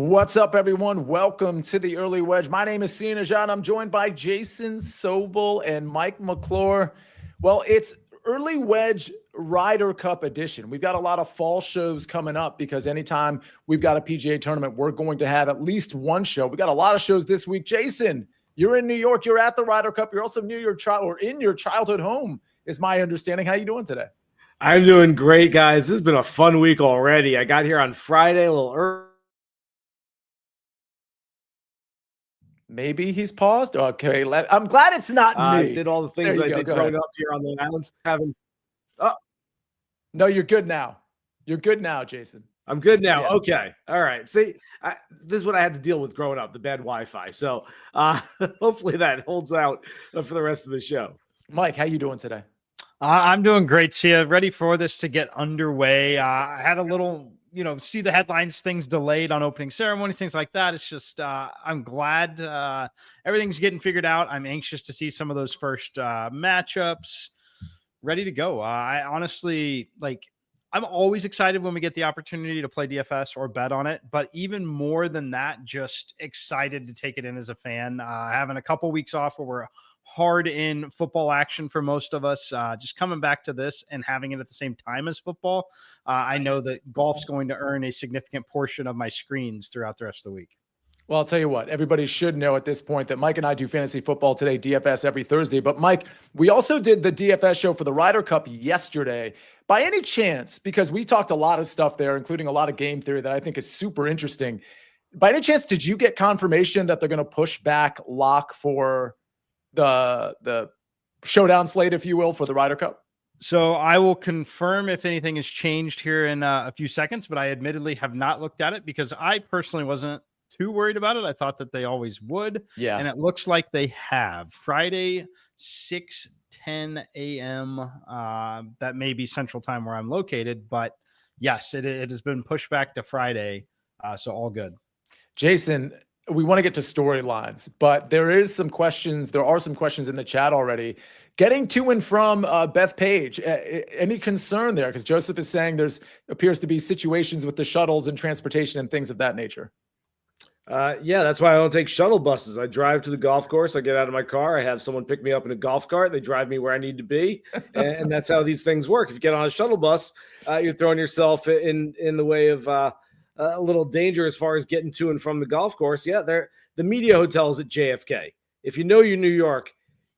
What's up, everyone? Welcome to the Early Wedge. My name is Sia Nejad. I'm joined by Jason Sobel and Mike McClure. Well, it's Early Wedge Ryder Cup edition. We've got a lot of fall shows coming up because anytime we've got a PGA tournament, we're going to have at least one show. We got a lot of shows this week. Jason, you're in New York. You're at the Ryder Cup. You're also near your in your childhood home, is my understanding. How you doing today? I'm doing great, guys. This has been a fun week already. I got here on Friday a little early. Maybe he's paused. Okay, I'm glad it's not me. I did all the things I did growing up here on the islands. No, you're good now. You're good now, Jason. I'm good now. Yeah. Okay. All right. See, this is what I had to deal with growing up, the bad Wi-Fi. So hopefully that holds out for the rest of the show. Mike, how you doing today? I'm doing great, Sia. Ready for this to get underway. I had a little, see the headlines, things delayed on opening ceremonies, things like that. It's just, I'm glad everything's getting figured out. I'm anxious to see some of those first matchups. Ready to go. I honestly, I'm always excited when we get the opportunity to play DFS or bet on it, but even more than that, just excited to take it in as a fan. Having a couple weeks off where we're hard in football action for most of us, just coming back to this and having it at the same time as football. I know that golf's going to earn a significant portion of my screens throughout the rest of the week. Well, I'll tell you what, everybody should know at this point that Mike and I do fantasy football today, DFS every Thursday. But Mike, we also did the DFS show for the Ryder Cup yesterday. By any chance, because we talked a lot of stuff there, including a lot of game theory that I think is super interesting. By any chance, did you get confirmation that they're going to push back lock for the showdown slate, if you will, for the Ryder Cup? So I will confirm if anything has changed here in a few seconds, but I admittedly have not looked at it because I personally wasn't too worried about it. I thought that they always would. Yeah. And it looks like they have. Friday, 6:10 a.m. That may be Central Time where I'm located, but yes, it has been pushed back to Friday. So all good. Jason, we want to get to storylines, but there are some questions in the chat already. Getting to and from Bethpage, any concern there? Because Joseph is saying appears to be situations with the shuttles and transportation and things of that nature. Yeah, that's why I don't take shuttle buses. I drive to the golf course. I get out of my car. I have someone pick me up in a golf cart. They drive me where I need to be. And that's how these things work. If you get on a shuttle bus, you're throwing yourself in the way of a little danger as far as getting to and from the golf course. Yeah, the media hotels at JFK. If you know you're New York,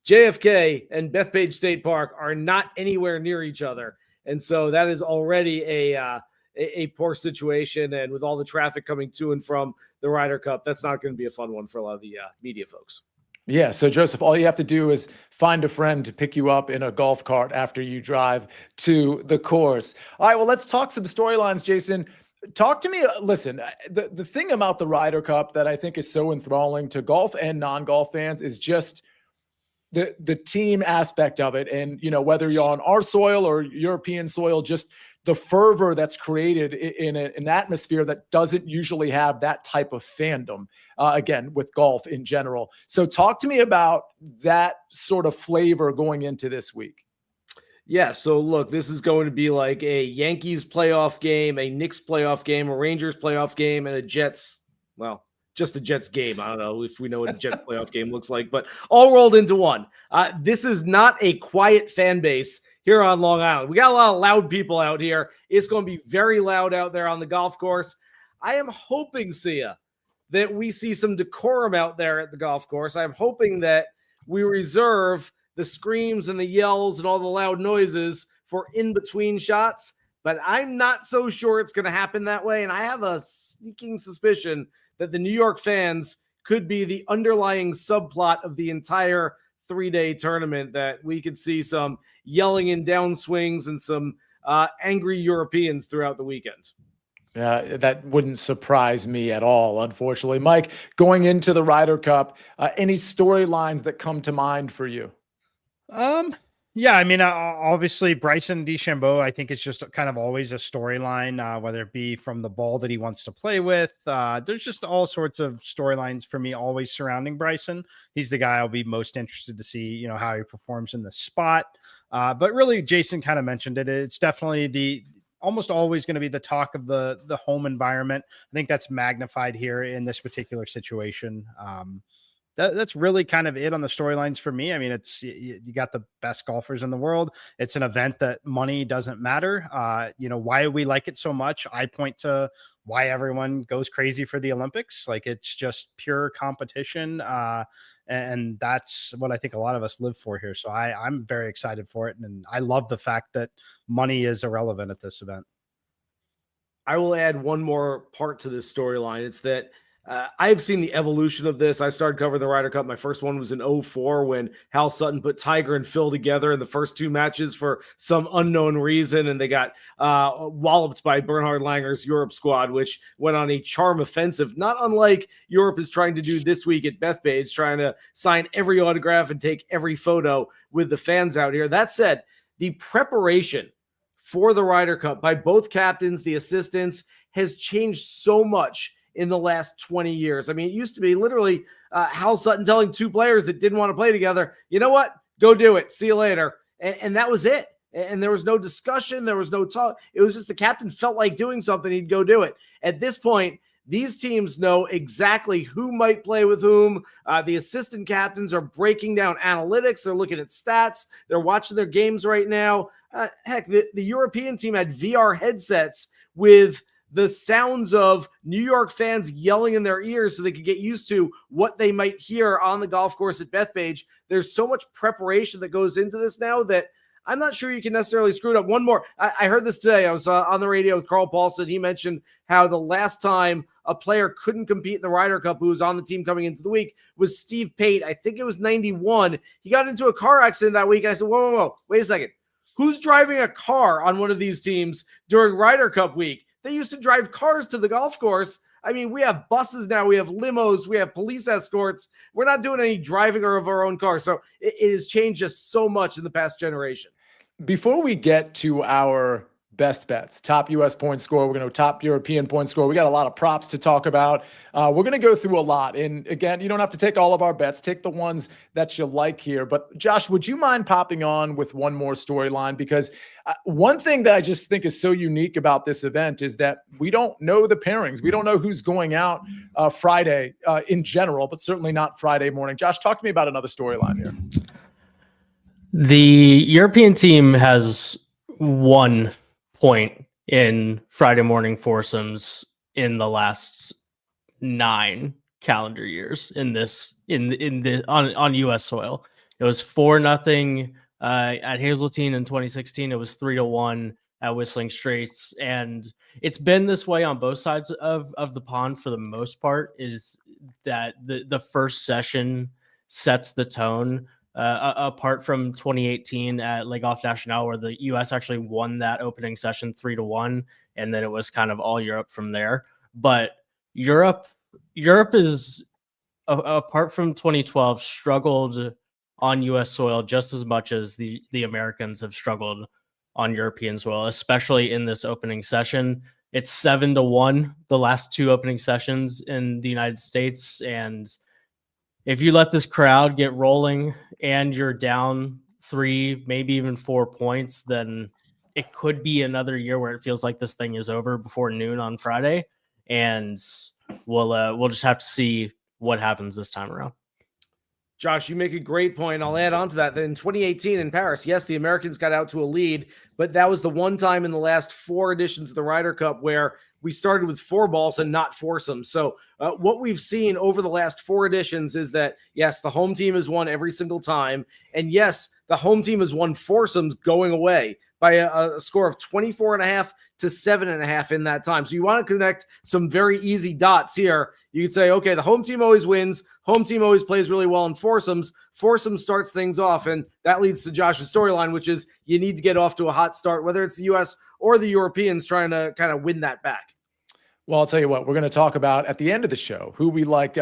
JFK and Bethpage State Park are not anywhere near each other. And so that is already a poor situation. And with all the traffic coming to and from the Ryder Cup, that's not going to be a fun one for a lot of the media folks. Yeah. So Joseph, all you have to do is find a friend to pick you up in a golf cart after you drive to the course. All right. Well, let's talk some storylines, Jason. Talk to me. Listen, the thing about the Ryder Cup that I think is so enthralling to golf and non-golf fans is just the team aspect of it. And, whether you're on our soil or European soil, just the fervor that's created in an atmosphere that doesn't usually have that type of fandom, again, with golf in general. So talk to me about that sort of flavor going into this week. Yeah, so look, this is going to be like a Yankees playoff game, a Knicks playoff game, a Rangers playoff game, and a Jets, just a Jets game. I don't know if we know what a Jets playoff game looks like, but all rolled into one. This is not a quiet fan base here on Long Island. We got a lot of loud people out here. It's going to be very loud out there on the golf course. I am hoping, Sia, that we see some decorum out there at the golf course. I'm hoping that we reserve the screams and the yells and all the loud noises for in-between shots, but I'm not so sure it's going to happen that way. And I have a sneaking suspicion that the New York fans could be the underlying subplot of the entire 3-day tournament, that we could see some yelling and downswings and some angry Europeans throughout the weekend. That wouldn't surprise me at all, unfortunately. Mike, going into the Ryder Cup, any storylines that come to mind for you? Yeah, I mean, obviously Bryson DeChambeau, I think it's just kind of always a storyline, whether it be from the ball that he wants to play with. There's just all sorts of storylines for me always surrounding Bryson. He's the guy I'll be most interested to see, how he performs in the spot. But really, Jason kind of mentioned it. It's definitely almost always going to be the talk of the home environment. I think that's magnified here in this particular situation. That's really kind of it on the storylines for me. I mean, you got the best golfers in the world. It's an event that money doesn't matter. Why we like it so much. I point to why everyone goes crazy for the Olympics. Like, it's just pure competition. And that's what I think a lot of us live for here. So I'm very excited for it. And I love the fact that money is irrelevant at this event. I will add one more part to this storyline. It's that I've seen the evolution of this. I started covering the Ryder Cup. My first one was in 2004 when Hal Sutton put Tiger and Phil together in the first two matches for some unknown reason, and they got walloped by Bernhard Langer's Europe squad, which went on a charm offensive, not unlike Europe is trying to do this week at Bethpage, trying to sign every autograph and take every photo with the fans out here. That said, the preparation for the Ryder Cup by both captains, the assistants, has changed so much in the last 20 years. I mean, it used to be literally Hal Sutton telling two players that didn't want to play together, you know what, go do it, see you later. And that was it. And there was no discussion. There was no talk. It was just the captain felt like doing something, he'd go do it. At this point, these teams know exactly who might play with whom. The assistant captains are breaking down analytics. They're looking at stats. They're watching their games right now. Heck, the European team had VR headsets with the sounds of New York fans yelling in their ears so they could get used to what they might hear on the golf course at Bethpage. There's so much preparation that goes into this now that I'm not sure you can necessarily screw it up. One more. I heard this today. I was on the radio with Carl Paulson. He mentioned how the last time a player couldn't compete in the Ryder Cup who was on the team coming into the week was Steve Pate. I think it was 91. He got into a car accident that week. And I said, whoa, wait a second. Who's driving a car on one of these teams during Ryder Cup week? They used to drive cars to the golf course. I mean, we have buses now. We have limos. We have police escorts. We're not doing any driving of our own cars. So it has changed just so much in the past generation. Before we get to our best bets, top U.S. point score, we're going to top European point score. We got a lot of props to talk about. We're going to go through a lot. And again, you don't have to take all of our bets. Take the ones that you like here. But Josh, would you mind popping on with one more storyline? Because one thing that I just think is so unique about this event is that we don't know the pairings. We don't know who's going out Friday in general, but certainly not Friday morning. Josh, talk to me about another storyline here. The European team has 1 point in Friday morning foursomes in the last 9 calendar years on US soil. It was 4-0 at Hazeltine in 2016. It was 3-1 at Whistling Straits, and it's been this way on both sides of the pond for the most part. Is that the first session sets the tone. Apart from 2018 at Le Golf National, where the U.S. actually won that opening session 3-1, and then it was kind of all Europe from there. But Europe is, apart from 2012, struggled on U.S. soil just as much as the Americans have struggled on European soil, especially in this opening session. It's 7-1 the last 2 opening sessions in the United States, and if you let this crowd get rolling and you're down 3, maybe even 4 points, then it could be another year where it feels like this thing is over before noon on Friday. And we'll just have to see what happens this time around. Josh, you make a great point. I'll add on to that. In 2018 in Paris, yes, the Americans got out to a lead, but that was the one time in the last 4 editions of the Ryder Cup where we started with 4 balls and not foursomes. So what we've seen over the last 4 editions is that, yes, the home team has won every single time. And yes, the home team has won foursomes going away by a score of 24.5 to 7.5 in that time. So you want to connect some very easy dots here. You could say, okay, the home team always wins. Home team always plays really well in foursomes. Foursome starts things off, and that leads to Josh's storyline, which is you need to get off to a hot start, whether it's the U.S. or the Europeans trying to kind of win that back. Well, I'll tell you what, we're going to talk about at the end of the show who we like,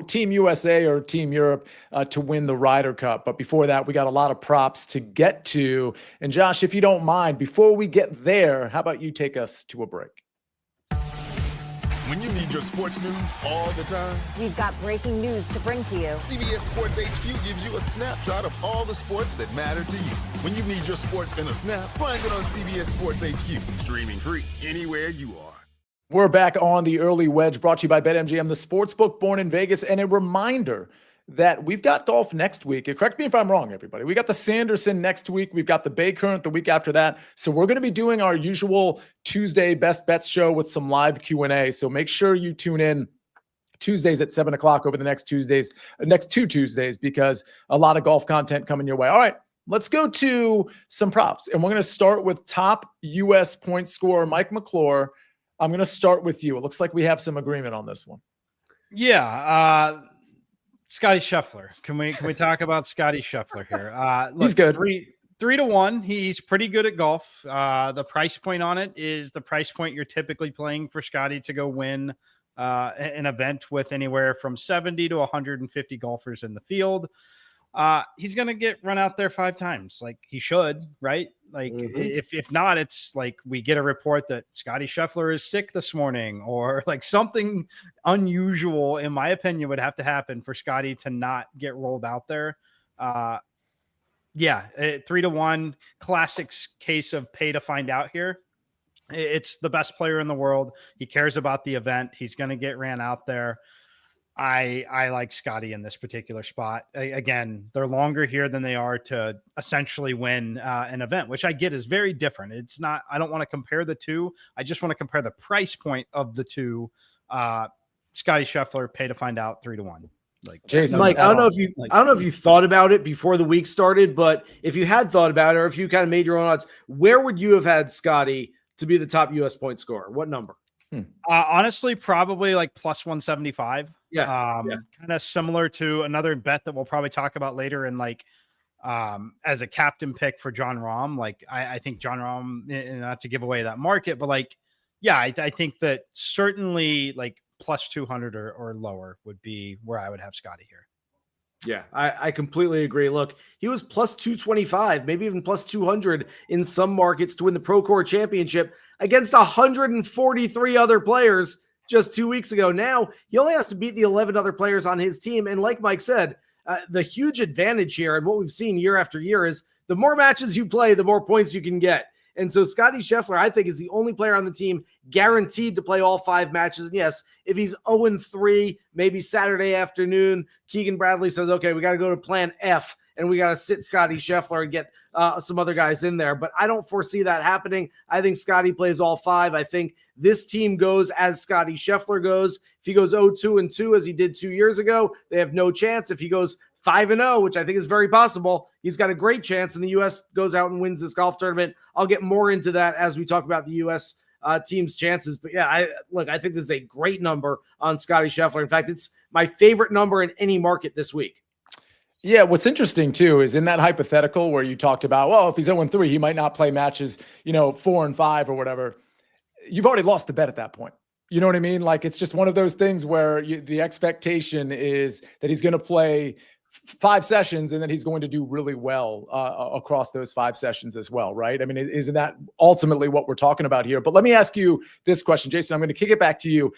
Team USA or Team Europe to win the Ryder Cup. But before that, we got a lot of props to get to. And Josh, if you don't mind, before we get there, how about you take us to a break? When you need your sports news all the time, we've got breaking news to bring to you. CBS Sports HQ gives you a snapshot of all the sports that matter to you. When you need your sports in a snap, find it on CBS Sports HQ, streaming free anywhere you are. We're back on the early wedge, brought to you by BetMGM, the sportsbook born in Vegas. And a reminder that we've got golf next week. Correct me if I'm wrong, everybody. We got the Sanderson next week. We've got the Bay Current the week after that. So we're going to be doing our usual Tuesday best bets show with some live Q&A. So make sure you tune in Tuesdays at 7 o'clock over the next two Tuesdays, because a lot of golf content coming your way. All right, let's go to some props. And we're going to start with top U.S. point scorer, Mike McClure. I'm going to start with you. It looks like we have some agreement on this one. Yeah. Scotty Scheffler. Can we talk about Scotty Scheffler here? Look, he's good. 3-1. He's pretty good at golf. The price point on it is the price point you're typically playing for Scotty to go win an event with anywhere from 70 to 150 golfers in the field. He's going to get run out there 5 times. Like he should, right? Like if not, it's like we get a report that Scotty Scheffler is sick this morning, or like something unusual, in my opinion, would have to happen for Scotty to not get rolled out there. 3-1, classic case of pay to find out here. It's the best player in the world. He cares about the event. He's going to get ran out there. I like Scotty in this particular spot. Again, they're longer here than they are to essentially win an event, which I get is very different. It's not, I don't want to compare the two. I just want to compare the price point of the two. Scotty Scheffler, pay to find out, 3-1. Like Jason, Mike, I don't know if you thought about it before the week started, but if you had thought about it, or if you kind of made your own odds, where would you have had Scotty to be the top U.S. point scorer? What number? Honestly, probably like plus 175. Kind of similar to another bet that we'll probably talk about later. And like, as a captain pick for John Rahm, like I think John Rahm, not to give away that market, but like, yeah, I think that certainly like plus 200 or lower would be where I would have Scotty here. Yeah, I completely agree. Look, he was plus 225, maybe even plus 200 in some markets to win the Procore Championship against 143 other players just 2 weeks ago. Now, he only has to beat the 11 other players on his team. And like Mike said, the huge advantage here, and what we've seen year after year, is the more matches you play, the more points you can get. And so Scotty Scheffler, I think, is the only player on the team guaranteed to play all 5 matches. And yes, if he's 0-3, maybe Saturday afternoon, Keegan Bradley says, okay, we got to go to plan F, and we got to sit Scotty Scheffler and get some other guys in there. But I don't foresee that happening. I think Scotty plays all 5. I think this team goes as Scotty Scheffler goes. If he goes 0-2-2, as he did 2 years ago, they have no chance. If he goes 5-0, which I think is very possible, he's got a great chance, and the U.S. goes out and wins this golf tournament. I'll get more into that as we talk about the U.S. Team's chances. But yeah, I think this is a great number on Scotty Scheffler. In fact, it's my favorite number in any market this week. Yeah, what's interesting too is in that hypothetical where you talked about, well, if he's 0-3, he might not play matches, 4 and 5 or whatever. You've already lost the bet at that point. You know what I mean? Like, it's just one of those things where the expectation is that he's going to play 5 sessions and then he's going to do really well across those 5 sessions as well, right? I mean, isn't that ultimately what we're talking about here? But let me ask you this question, Jason. I'm going to kick it back to you.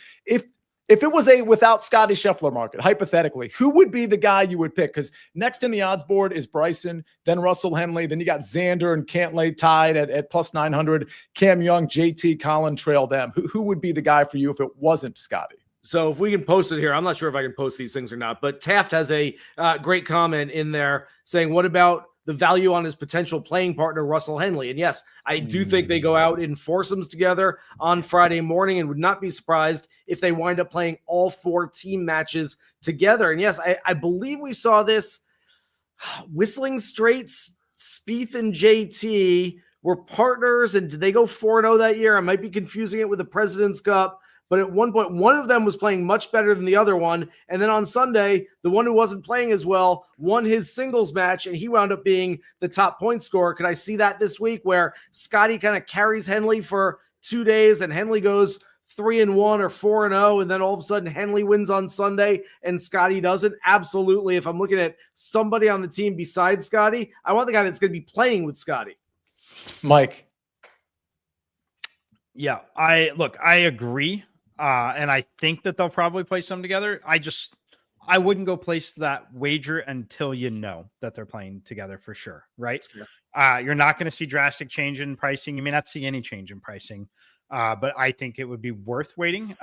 If it was a without Scotty Scheffler market, hypothetically, who would be the guy you would pick? Because next in the odds board is Bryson, then Russell Henley, then you got Xander and Cantlay tied at plus 900. Cam Young, JT, Colin trail them. Who would be the guy for you if it wasn't Scotty? So if we can post it here, I'm not sure if I can post these things or not, but Taft has a great comment in there saying, what about the value on his potential playing partner, Russell Henley? And yes, I do think they go out in foursomes together on Friday morning, and would not be surprised if they wind up playing all 4 team matches together. And yes, I believe we saw this. Whistling Straits, Spieth and JT were partners, and did they go 4-0 that year? I might be confusing it with the President's Cup. But at one point, one of them was playing much better than the other one. And then on Sunday, the one who wasn't playing as well won his singles match, and he wound up being the top point scorer. Could I see that this week where Scotty kind of carries Henley for 2 days and Henley goes 3-1 or 4-0, and then all of a sudden Henley wins on Sunday and Scotty doesn't? Absolutely. If I'm looking at somebody on the team besides Scotty, I want the guy that's going to be playing with Scotty. Mike. Yeah, I agree. And I think that they'll probably play some together. I wouldn't go place that wager until you know that they're playing together for sure, right? Sure. You're not going to see drastic change in pricing. You may not see any change in pricing, but I think it would be worth waiting.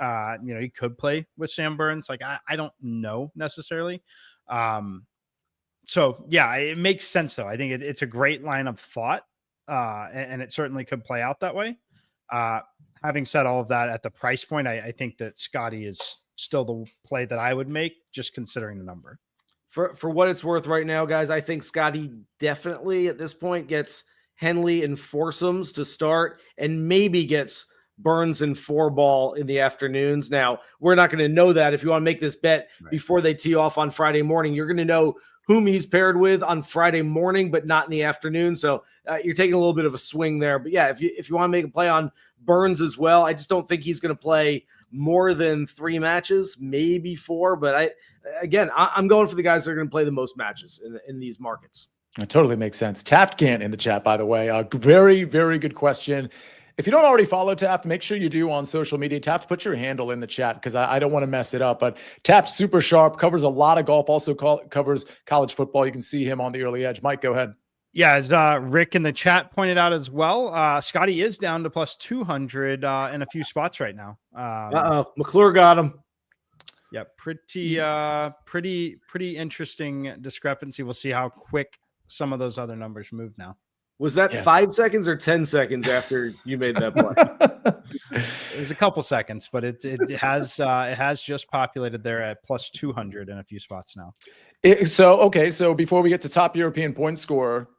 You could play with Sam Burns. Like, I don't know necessarily. So yeah, it makes sense though. I think it's a great line of thought, and it certainly could play out that way. Having said all of that, at the price point, I think that Scotty is still the play that I would make, just considering the number. For what it's worth right now, guys, I think Scotty definitely at this point gets Henley and foursomes to start and maybe gets Burns and 4-ball in the afternoons. Now, we're not going to know that. If you want to make this bet before they tee off on Friday morning, you're going to know whom he's paired with on Friday morning, but not in the afternoon. So you're taking a little bit of a swing there. But yeah, if you want to make a play on Burns as well, I just don't think he's going to play more than 3 matches, maybe 4. But I'm going for the guys that are going to play the most matches in these markets. It totally makes sense. Taft Gant in the chat, by the way. Very, very good question. If you don't already follow Taft, make sure you do on social media. Taft, put your handle in the chat because I don't want to mess it up. But Taft's super sharp, covers a lot of golf, also covers college football. You can see him on the early edge. Mike, go ahead. Yeah, as Rick in the chat pointed out as well, Scotty is down to plus 200 in a few spots right now. McClure got him. Yeah, pretty interesting discrepancy. We'll see how quick some of those other numbers move now. Was that 5 seconds or 10 seconds after you made that play? It was a couple seconds, but it has just populated there at plus 200 in a few spots now. So before we get to top European point scorer,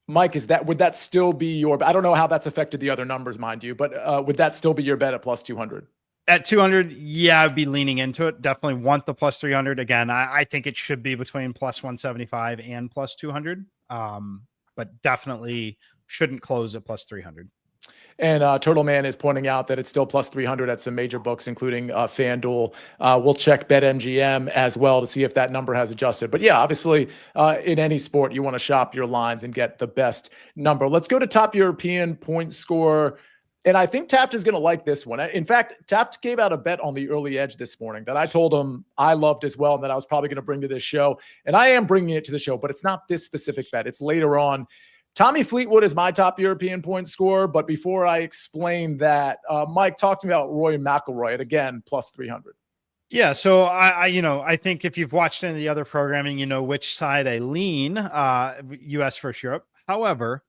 Mike, would that still be your? I don't know how that's affected the other numbers, mind you, but would that still be your bet at plus 200? At 200, yeah, I'd be leaning into it. Definitely want the plus 300. Again, I think it should be between plus 175 and plus 200. But definitely shouldn't close at plus 300. And Turtle Man is pointing out that it's still plus 300 at some major books, including FanDuel. We'll check BetMGM as well to see if that number has adjusted. But yeah, obviously in any sport, you want to shop your lines and get the best number. Let's go to top European point scorer. And I think Taft is going to like this one. In fact, Taft gave out a bet on the early edge this morning that I told him I loved as well and that I was probably going to bring to this show. And I am bringing it to the show, but it's not this specific bet. It's later on. Tommy Fleetwood is my top European point scorer. But before I explain that, Mike, talk to me about Rory McIlroy at, again, plus 300. Yeah, so I think if you've watched any of the other programming, you know which side I lean, U.S. versus Europe. However,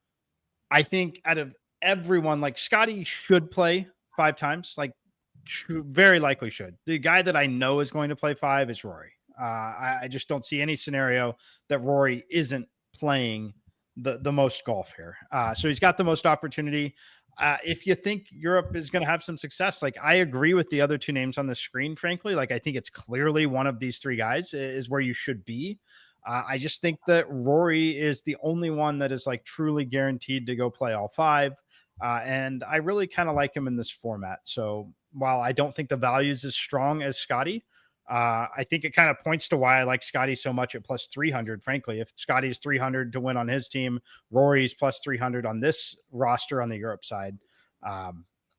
I think out of everyone, like Scotty should play 5 times, like very likely should. The guy that I know is going to play 5 is Rory. I just don't see any scenario that Rory isn't playing the most golf here. So he's got the most opportunity. If you think Europe is going to have some success, like I agree with the other 2 names on the screen, frankly, like I think it's clearly one of these 3 guys is where you should be. I just think that Rory is the only one that is like truly guaranteed to go play all 5. And I really kind of like him in this format. So while I don't think the value is as strong as Scotty, I think it kind of points to why I like Scotty so much at plus 300. Frankly, if Scotty's 300 to win on his team, Rory's plus 300 on this roster on the Europe side.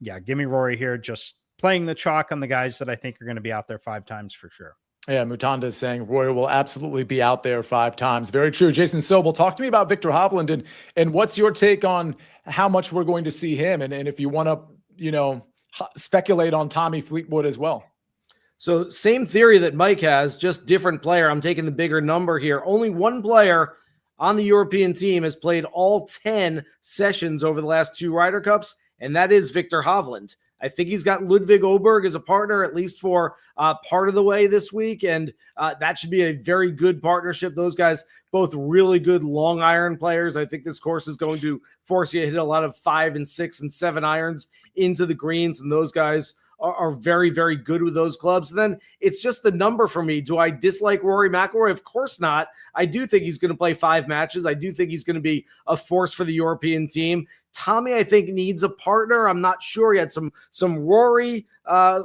Yeah, give me Rory here. Just playing the chalk on the guys that I think are going to be out there 5 times for sure. Yeah, Mutanda is saying Rory will absolutely be out there 5 times. Very true. Jason Sobel, talk to me about Viktor Hovland and what's your take on how much we're going to see him, and if you want to, speculate on Tommy Fleetwood as well. So same theory that Mike has, just different player. I'm taking the bigger number here. Only one player on the European team has played all 10 sessions over the last 2 Ryder Cups, and that is Viktor Hovland. I think he's got Ludwig Åberg as a partner, at least for part of the way this week. And that should be a very good partnership. Those guys, both really good long iron players. I think this course is going to force you to hit a lot of 5 and 6 and 7 irons into the greens. And those guys are very, very good with those clubs. And then it's just the number for me. Do I dislike Rory McIlroy? Of course not. I do think he's going to play 5 matches. I do think he's going to be a force for the European team. Tommy, I think, needs a partner. I'm not sure. He had some Rory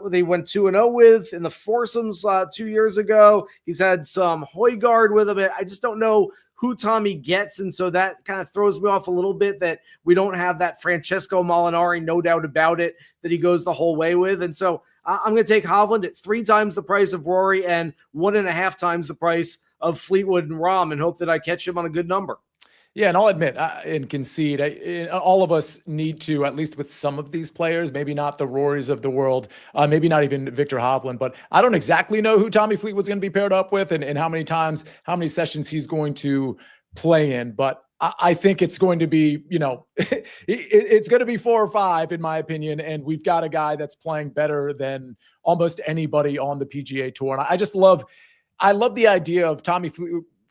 they went 2-0 with in the foursomes 2 years ago. He's had some Højgaard with him. I just don't know who Tommy gets, and so that kind of throws me off a little bit that we don't have that Francesco Molinari, no doubt about it, that he goes the whole way with. And so I'm going to take Hovland at 3 times the price of Rory and 1.5 times the price of Fleetwood and Rahm, and hope that I catch him on a good number. Yeah, and I'll admit and concede, all of us need to, at least with some of these players, maybe not the Rorys of the world, maybe not even Victor Hovland, but I don't exactly know who Tommy Fleetwood's going to be paired up with and how many sessions he's going to play in. But I think it's going to be, it's going to be 4 or 5 in my opinion. And we've got a guy that's playing better than almost anybody on the PGA Tour. And I love the idea of Tommy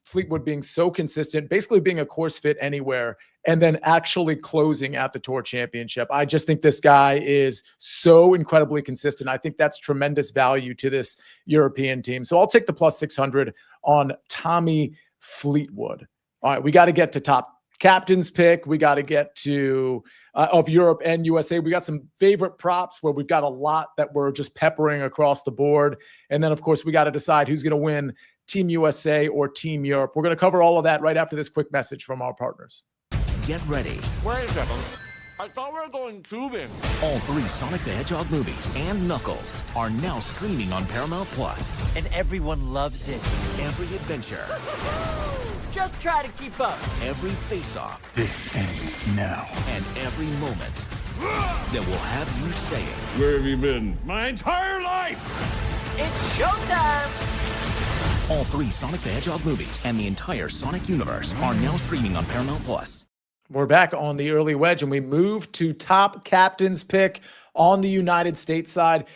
Fleetwood being so consistent, basically being a course fit anywhere, and then actually closing at the Tour Championship. I just think this guy is so incredibly consistent. I think that's tremendous value to this European team. So I'll take the plus 600 on Tommy Fleetwood. All right, we got to get to top captain's pick. We got to get to of Europe and USA. We got some favorite props where we've got a lot that we're just peppering across the board. And then, of course, we got to decide who's going to win, Team USA or Team Europe. We're going to cover all of that right after this quick message from our partners. Get ready. Wait a second. I thought we were going tubing. All 3 Sonic the Hedgehog movies and Knuckles are now streaming on Paramount Plus. And everyone loves it. Every adventure. Just try to keep up. Every face-off. This ends now. And every moment that will have you saying, Where have you been? My entire life! It's showtime! all 3 Sonic the Hedgehog movies and the entire Sonic universe are now streaming on Paramount Plus. We're back on the early wedge, and we move to top captain's pick on the United States side.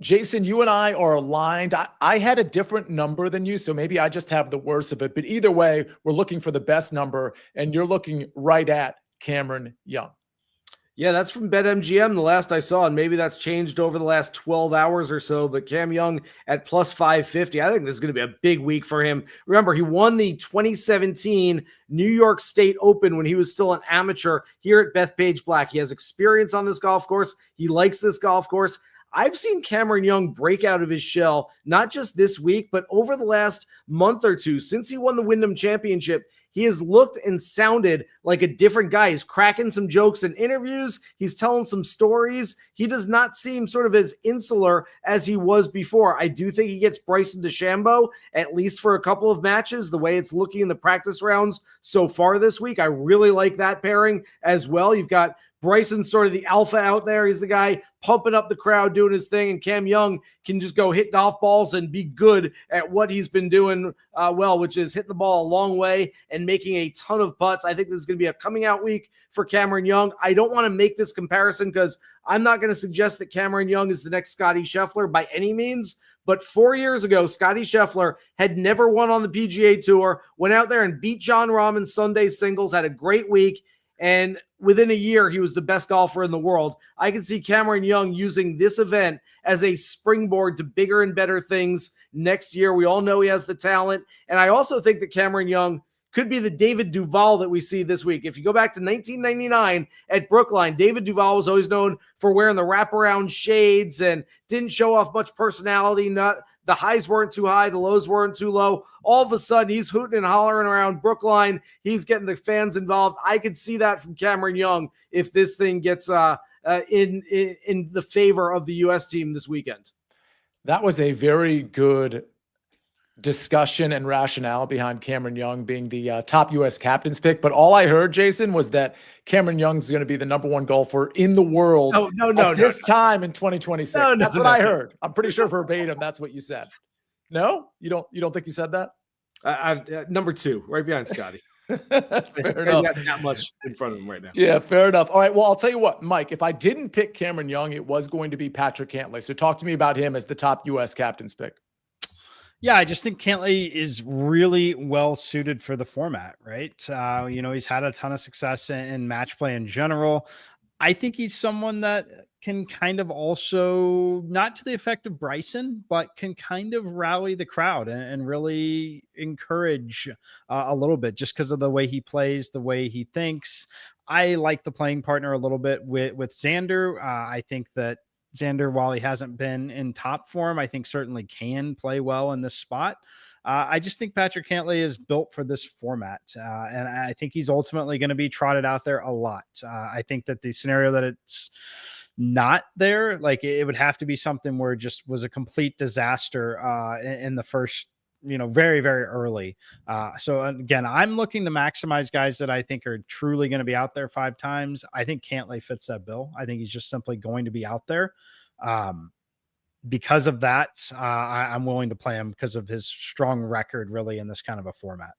Jason, you and I are aligned. I had a different number than you, so maybe I just have the worst of it. But either way, we're looking for the best number, and you're looking right at Cameron Young. Yeah, that's from BetMGM, the last I saw, and maybe that's changed over the last 12 hours or so, but Cam Young at plus 550. I think this is going to be a big week for him. Remember, he won the 2017 New York State Open when he was still an amateur here at Bethpage Black. He has experience on this golf course. He likes this golf course. I've seen Cameron Young break out of his shell, not just this week, but over the last month or two. Since he won the Wyndham Championship, he has looked and sounded like a different guy. He's cracking some jokes in interviews. He's telling some stories. He does not seem sort of as insular as he was before. I do think he gets Bryson DeChambeau, at least for a couple of matches, the way it's looking in the practice rounds so far this week. I really like that pairing as well. You've got Bryson, sort of the alpha out there. He's the guy pumping up the crowd, doing his thing, and Cam Young can just go hit golf balls and be good at what he's been doing well, which is hitting the ball a long way and making a ton of putts. I think this is going to be a coming out week for Cameron Young. I don't want to make this comparison because I'm not going to suggest that Cameron Young is the next Scottie Scheffler by any means. But 4 years ago, Scottie Scheffler had never won on the PGA Tour, went out there and beat Jon Rahm in Sunday singles, had a great week, and within a year, he was the best golfer in the world. I can see Cameron Young using this event as a springboard to bigger and better things next year. We all know he has the talent. And I also think that Cameron Young could be the David Duval that we see this week. If you go back to 1999 at Brookline, David Duval was always known for wearing the wraparound shades and didn't show off much personality. The highs weren't too high, the lows weren't too low. All of a sudden, he's hooting and hollering around Brookline. He's getting the fans involved. I could see that from Cameron Young if this thing gets in the favor of the U.S. team this weekend. That was a very good discussion and rationale behind Cameron Young being the top U.S. captain's pick. But all I heard, Jason, was that Cameron Young's going to be the number 1 golfer in the world this time in 2026. That's what I heard. I'm pretty sure verbatim that's what you said. No? You don't think you said that? Number 2, right behind Scotty. Fair enough. Got that much in front of him right now. Yeah, fair enough. All right, well, I'll tell you what, Mike, if I didn't pick Cameron Young, it was going to be Patrick Cantlay. So talk to me about him as the top U.S. captain's pick. Yeah, I just think Cantlay is really well suited for the format, right? He's had a ton of success in match play in general. I think he's someone that can kind of also, not to the effect of Bryson, but can kind of rally the crowd and really encourage a little bit just because of the way he plays, the way he thinks. I like the playing partner a little bit with Xander. I think that Xander, while he hasn't been in top form, I think certainly can play well in this spot. I just think Patrick Cantlay is built for this format, and I think he's ultimately going to be trotted out there a lot. I think that the scenario that it's not there. Like it would have to be something where it just was a complete disaster in the first, very, very early. So again, I'm looking to maximize guys that I think are truly going to be out there 5 times. I think Cantlay fits that bill. I think he's just simply going to be out there. Because of that, I'm willing to play him because of his strong record really in this kind of a format.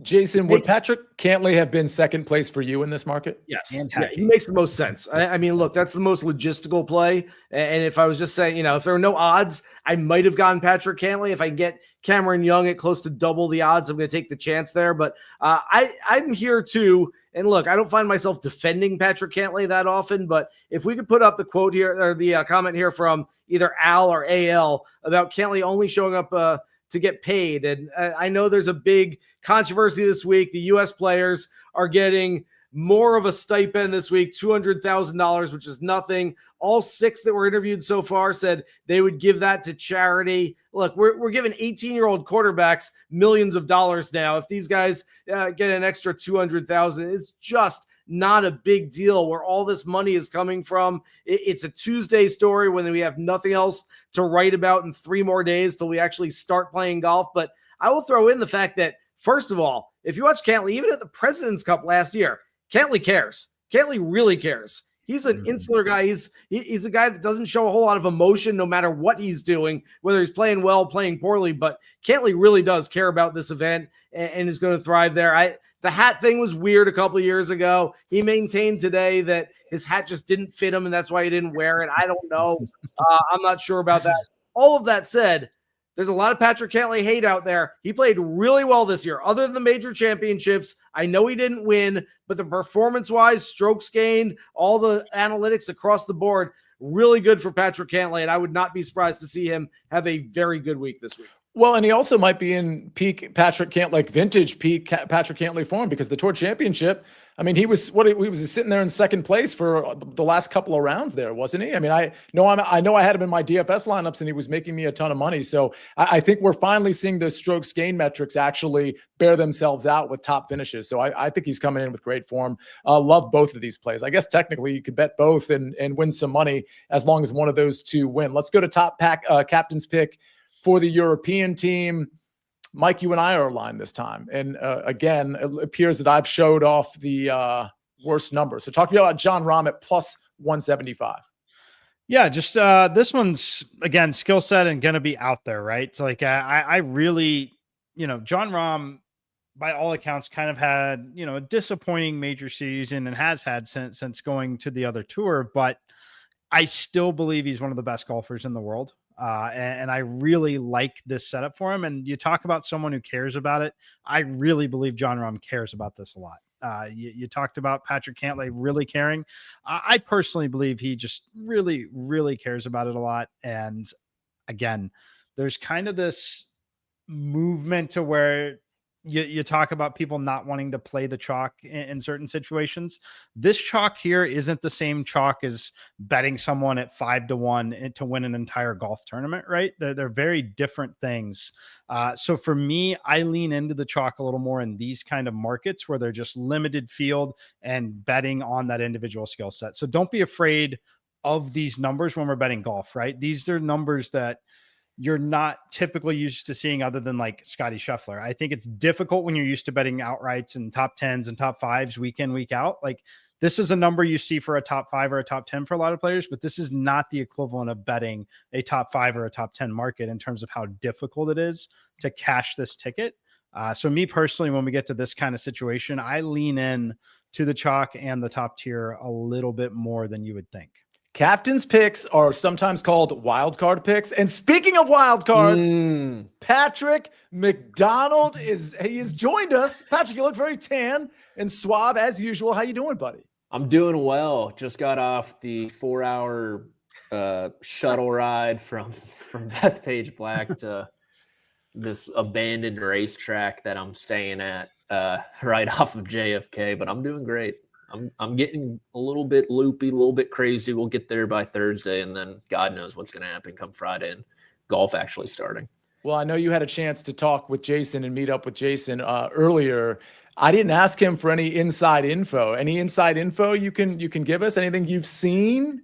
Jason, would Patrick Cantlay have been second place for you in this market? Yes. Yeah, he makes the most sense. I mean, look, that's the most logistical play. And if I was just saying, if there were no odds, I might have gotten Patrick Cantlay. If I get Cameron Young at close to double the odds, I'm going to take the chance there. But I'm here too. And look, I don't find myself defending Patrick Cantlay that often, but if we could put up the quote here or the comment here from either Al or AL about Cantlay only showing up to get paid. And I know there's a big controversy this week. The U.S. players are getting more of a stipend this week, $200,000, which is nothing. All 6 that were interviewed so far said they would give that to charity. Look, we're giving 18-year-old quarterbacks millions of dollars now. If these guys get an extra $200,000, it's just not a big deal where all this money is coming from. It's a Tuesday story when we have nothing else to write about in 3 more days till we actually start playing golf. But I will throw in the fact that, first of all, if you watch Cantlay, even at the President's Cup last year, Cantlay cares. Cantlay really cares. He's an insular guy. He's a guy that doesn't show a whole lot of emotion no matter what he's doing, whether he's playing well, playing poorly. But Cantlay really does care about this event and is going to thrive there. The hat thing was weird a couple of years ago. He maintained today that his hat just didn't fit him, and that's why he didn't wear it. I don't know. I'm not sure about that. All of that said, there's a lot of Patrick Cantlay hate out there. He played really well this year. Other than the major championships, I know he didn't win, but the performance-wise, strokes gained, all the analytics across the board, really good for Patrick Cantlay, and I would not be surprised to see him have a very good week this week. Well, and he also might be in peak Patrick Cantlay, like vintage peak Patrick Cantlay form, because the Tour Championship, I mean, he was sitting there in second place for the last couple of rounds there, wasn't he? I mean, I know I had him in my DFS lineups and he was making me a ton of money. So I think we're finally seeing those strokes gain metrics actually bear themselves out with top finishes. So I think he's coming in with great form. Love both of these plays. I guess technically you could bet both and win some money as long as one of those two win. Let's go to top captain's pick for the European team. Mike, you and I are aligned this time. And again, it appears that I've showed off the worst numbers. So talk to me about Jon Rahm at plus 175. Yeah, just this one's, again, skill set and going to be out there, right? So like I really, Jon Rahm, by all accounts, kind of had, a disappointing major season and has had since going to the other tour. But I still believe he's one of the best golfers in the world. And I really like this setup for him. And you talk about someone who cares about it. I really believe Jon Rahm cares about this a lot. You talked about Patrick Cantlay really caring. I personally believe he just really, really cares about it a lot. And again, there's kind of this movement to where you talk about people not wanting to play the chalk in certain situations. This chalk here isn't the same chalk as betting someone at 5-1 to win an entire golf tournament, right? They're very different things. So for me, I lean into the chalk a little more in these kind of markets where they're just limited field and betting on that individual skill set. So don't be afraid of these numbers when we're betting golf, right? These are numbers that you're not typically used to seeing other than like Scotty Scheffler. I think it's difficult when you're used to betting outrights and top 10s and top 5s week in, week out. Like this is a number you see for a top 5 or a top 10 for a lot of players, but this is not the equivalent of betting a top 5 or a top 10 market in terms of how difficult it is to cash this ticket. So me personally, when we get to this kind of situation, I lean in to the chalk and the top tier a little bit more than you would think. Captain's picks are sometimes called wild card picks. And speaking of wild cards, Patrick McDonald has joined us. Patrick, you look very tan and suave as usual. How you doing, buddy? I'm doing well. Just got off the 4-hour shuttle ride from Bethpage Black to this abandoned racetrack that I'm staying at right off of JFK, but I'm doing great. I'm getting a little bit loopy, a little bit crazy. We'll get there by Thursday, and then God knows what's going to happen come Friday and golf actually starting. Well, I know you had a chance to talk with Jason and meet up with Jason earlier. I didn't ask him for any inside info. Any inside info you can give us? Anything you've seen?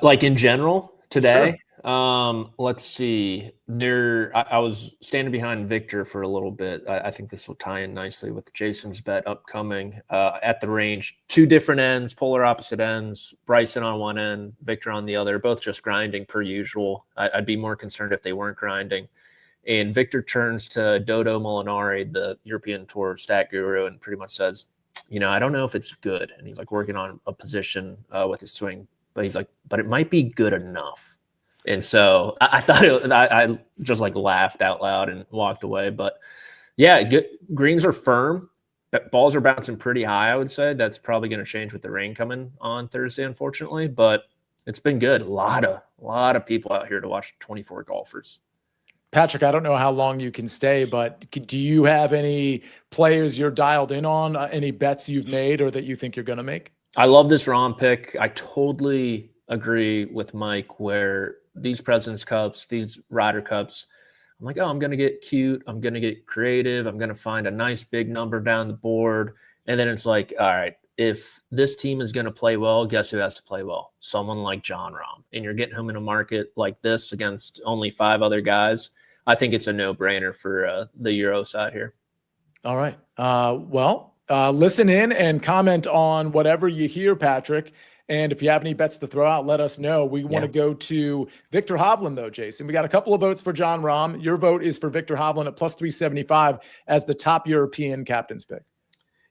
Like in general today. Let's see. I was standing behind Victor for a little bit. I think this will tie in nicely with Jason's bet upcoming at the range. Two different ends, polar opposite ends. Bryson on one end, Victor on the other. Both just grinding per usual. I'd be more concerned if they weren't grinding. And Victor turns to Dodo Molinari, the European Tour stat guru, and pretty much says, I don't know if it's good. And he's like working on a position with his swing, but he's like, but it might be good enough. And so I thought I just like laughed out loud and walked away. But yeah, greens are firm. Balls are bouncing pretty high, I would say. That's probably going to change with the rain coming on Thursday, unfortunately. But it's been good. A lot of people out here to watch 24 golfers. Patrick, I don't know how long you can stay, but do you have any players you're dialed in on, any bets you've made or that you think you're going to make? I love this Rahm pick. I totally agree with Mike where these President's Cups, these Ryder Cups, I'm like, I'm going to get cute. I'm going to get creative. I'm going to find a nice big number down the board. And then it's like, all right, if this team is going to play well, guess who has to play well? Someone like Jon Rahm. And you're getting him in a market like this against only 5 other guys. I think it's a no-brainer for the Euro side here. All right. Listen in and comment on whatever you hear, Patrick. And if you have any bets to throw out, let us know. We want to go to Victor Hovland, though, Jason. We got a couple of votes for Jon Rahm. Your vote is for Victor Hovland at plus 375 as the top European captain's pick.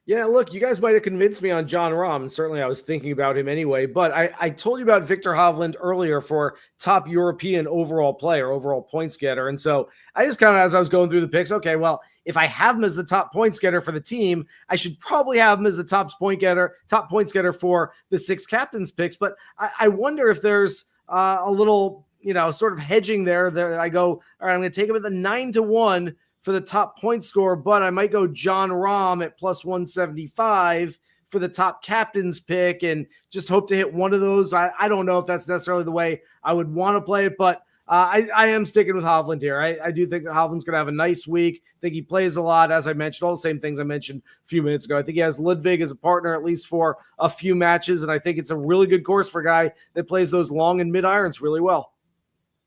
Yeah, look, you guys might have convinced me on Jon Rahm, and certainly I was thinking about him anyway, but I told you about Victor Hovland earlier for top European overall player, overall points getter, and so I just kind of, as I was going through the picks, okay, well, if I have him as the top points getter for the team, I should probably have him as the top points getter for the 6 captains picks, but I wonder if there's a little, sort of hedging there. I go, all right, I'm going to take him at the 9-1 for the top point score, but I might go Jon Rahm at plus 175 for the top captain's pick and just hope to hit one of those. I don't know if that's necessarily the way I would want to play it, but I am sticking with Hovland here. I do think that Hovland's going to have a nice week. I think he plays a lot, as I mentioned, all the same things I mentioned a few minutes ago. I think he has Ludwig as a partner at least for a few matches, and I think it's a really good course for a guy that plays those long and mid irons really well.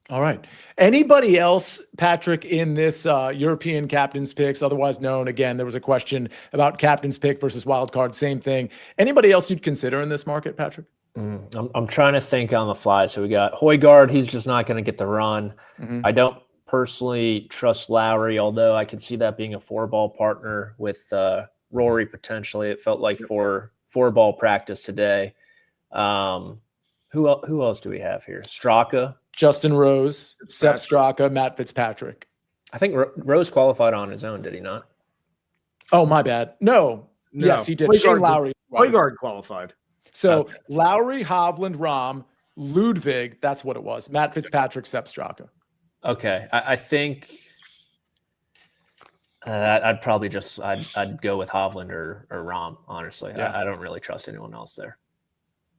All right. Anybody else, Patrick, in this European captain's picks, otherwise known, again, there was a question about captain's pick versus wild card, same thing. Anybody else you'd consider in this market, Patrick? I'm trying to think on the fly. So we got Højgaard. He's just not going to get the run. I don't personally trust Lowry, although I could see that being a 4-ball partner with Rory potentially. It felt like 4-ball practice today. Who else do we have here? Straka. Justin Rose, Sepp Straka, Matt Fitzpatrick. I think Rose qualified on his own, did he not? Oh, my bad. No. Yes, he did. Shane Lowry. Højgaard qualified. So Lowry, Hovland, Rahm, Ludwig, that's what it was. Matt Fitzpatrick, Sepp Straka. Okay. I think I'd probably just I'd go with Hovland or Rahm, honestly. Yeah. I don't really trust anyone else there.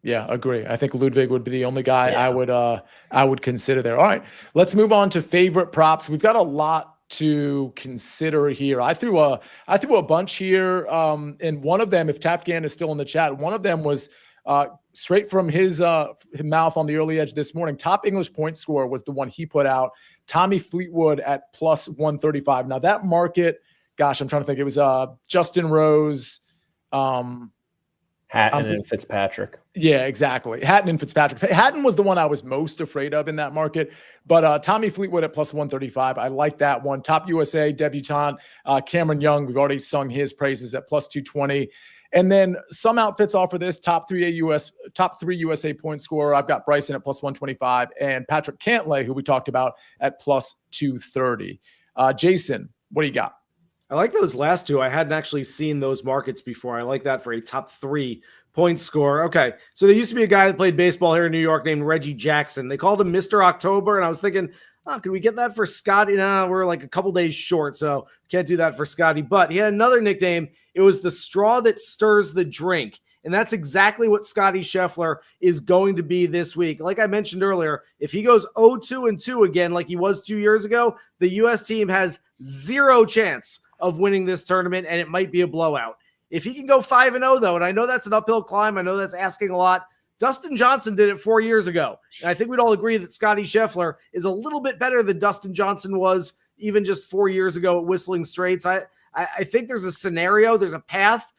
Yeah, agree. I think Ludwig would be the only guy I would consider there. All right, let's move on to favorite props. We've got a lot to consider here. I threw a bunch here, and one of them, if Tafgan is still in the chat, one of them was straight from his mouth on the early edge this morning. Top English point score was the one he put out. Tommy Fleetwood at plus 135. Now that market, gosh, I'm trying to think. It was Justin Rose. Hatton and Fitzpatrick. Yeah, exactly. Hatton and Fitzpatrick. Hatton was the one I was most afraid of in that market. But Tommy Fleetwood at plus 135. I like that one. Top USA debutante, Cameron Young. We've already sung his praises at plus 220. And then some outfits offer this top three USA point scorer. I've got Bryson at plus 125 and Patrick Cantlay, who we talked about, at plus 230. Jason, what do you got? I like those last two. I hadn't actually seen those markets before. I like that for a top 3 point score. Okay, so there used to be a guy that played baseball here in New York named Reggie Jackson. They called him Mr. October, and I was thinking, can we get that for Scotty? No, we're like a couple days short, so can't do that for Scotty. But he had another nickname. It was the straw that stirs the drink, and that's exactly what Scotty Scheffler is going to be this week. Like I mentioned earlier, if he goes 0-2-2 again like he was 2 years ago, the U.S. team has zero chance of winning this tournament, and it might be a blowout. If he can go 5-0, though, and I know that's an uphill climb, I know that's asking a lot, Dustin Johnson did it 4 years ago. And I think we'd all agree that Scotty Scheffler is a little bit better than Dustin Johnson was even just 4 years ago at Whistling Straits. I think there's a scenario, there's a path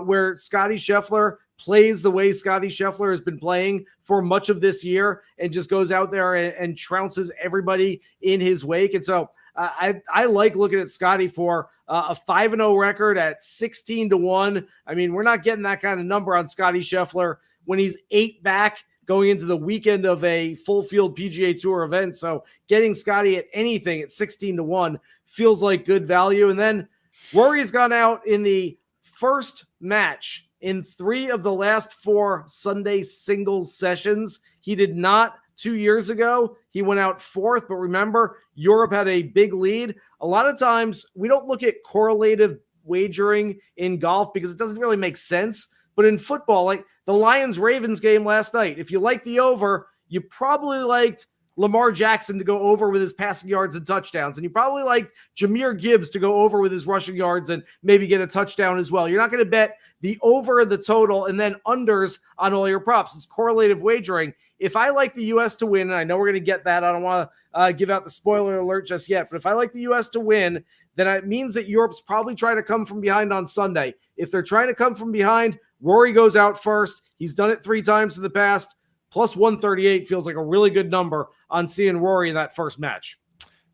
where Scotty Scheffler plays the way Scotty Scheffler has been playing for much of this year and just goes out there and trounces everybody in his wake. And so I like looking at Scotty for a 5-0 record at 16-1. I mean, we're not getting that kind of number on Scotty Scheffler when he's 8 back going into the weekend of a full field PGA Tour event. So getting Scotty at anything at 16-1 feels like good value. And then Rory's gone out in the first match in 3 of the last 4 Sunday singles sessions. He did not 2 years ago. He went out 4th, but remember, Europe had a big lead. A lot of times we don't look at correlative wagering in golf because it doesn't really make sense. But in football, like the Lions-Ravens game last night, if you like the over, you probably liked Lamar Jackson to go over with his passing yards and touchdowns. And you probably liked Jahmyr Gibbs to go over with his rushing yards and maybe get a touchdown as well. You're not going to bet the over, the total, and then unders on all your props. It's correlative wagering. If I like the U.S. to win, and I know we're going to get that, I don't want to give out the spoiler alert just yet, but if I like the U.S. to win, then it means that Europe's probably trying to come from behind on Sunday. If they're trying to come from behind, Rory goes out first. He's done it 3 times in the past. Plus 138 feels like a really good number on seeing Rory in that first match.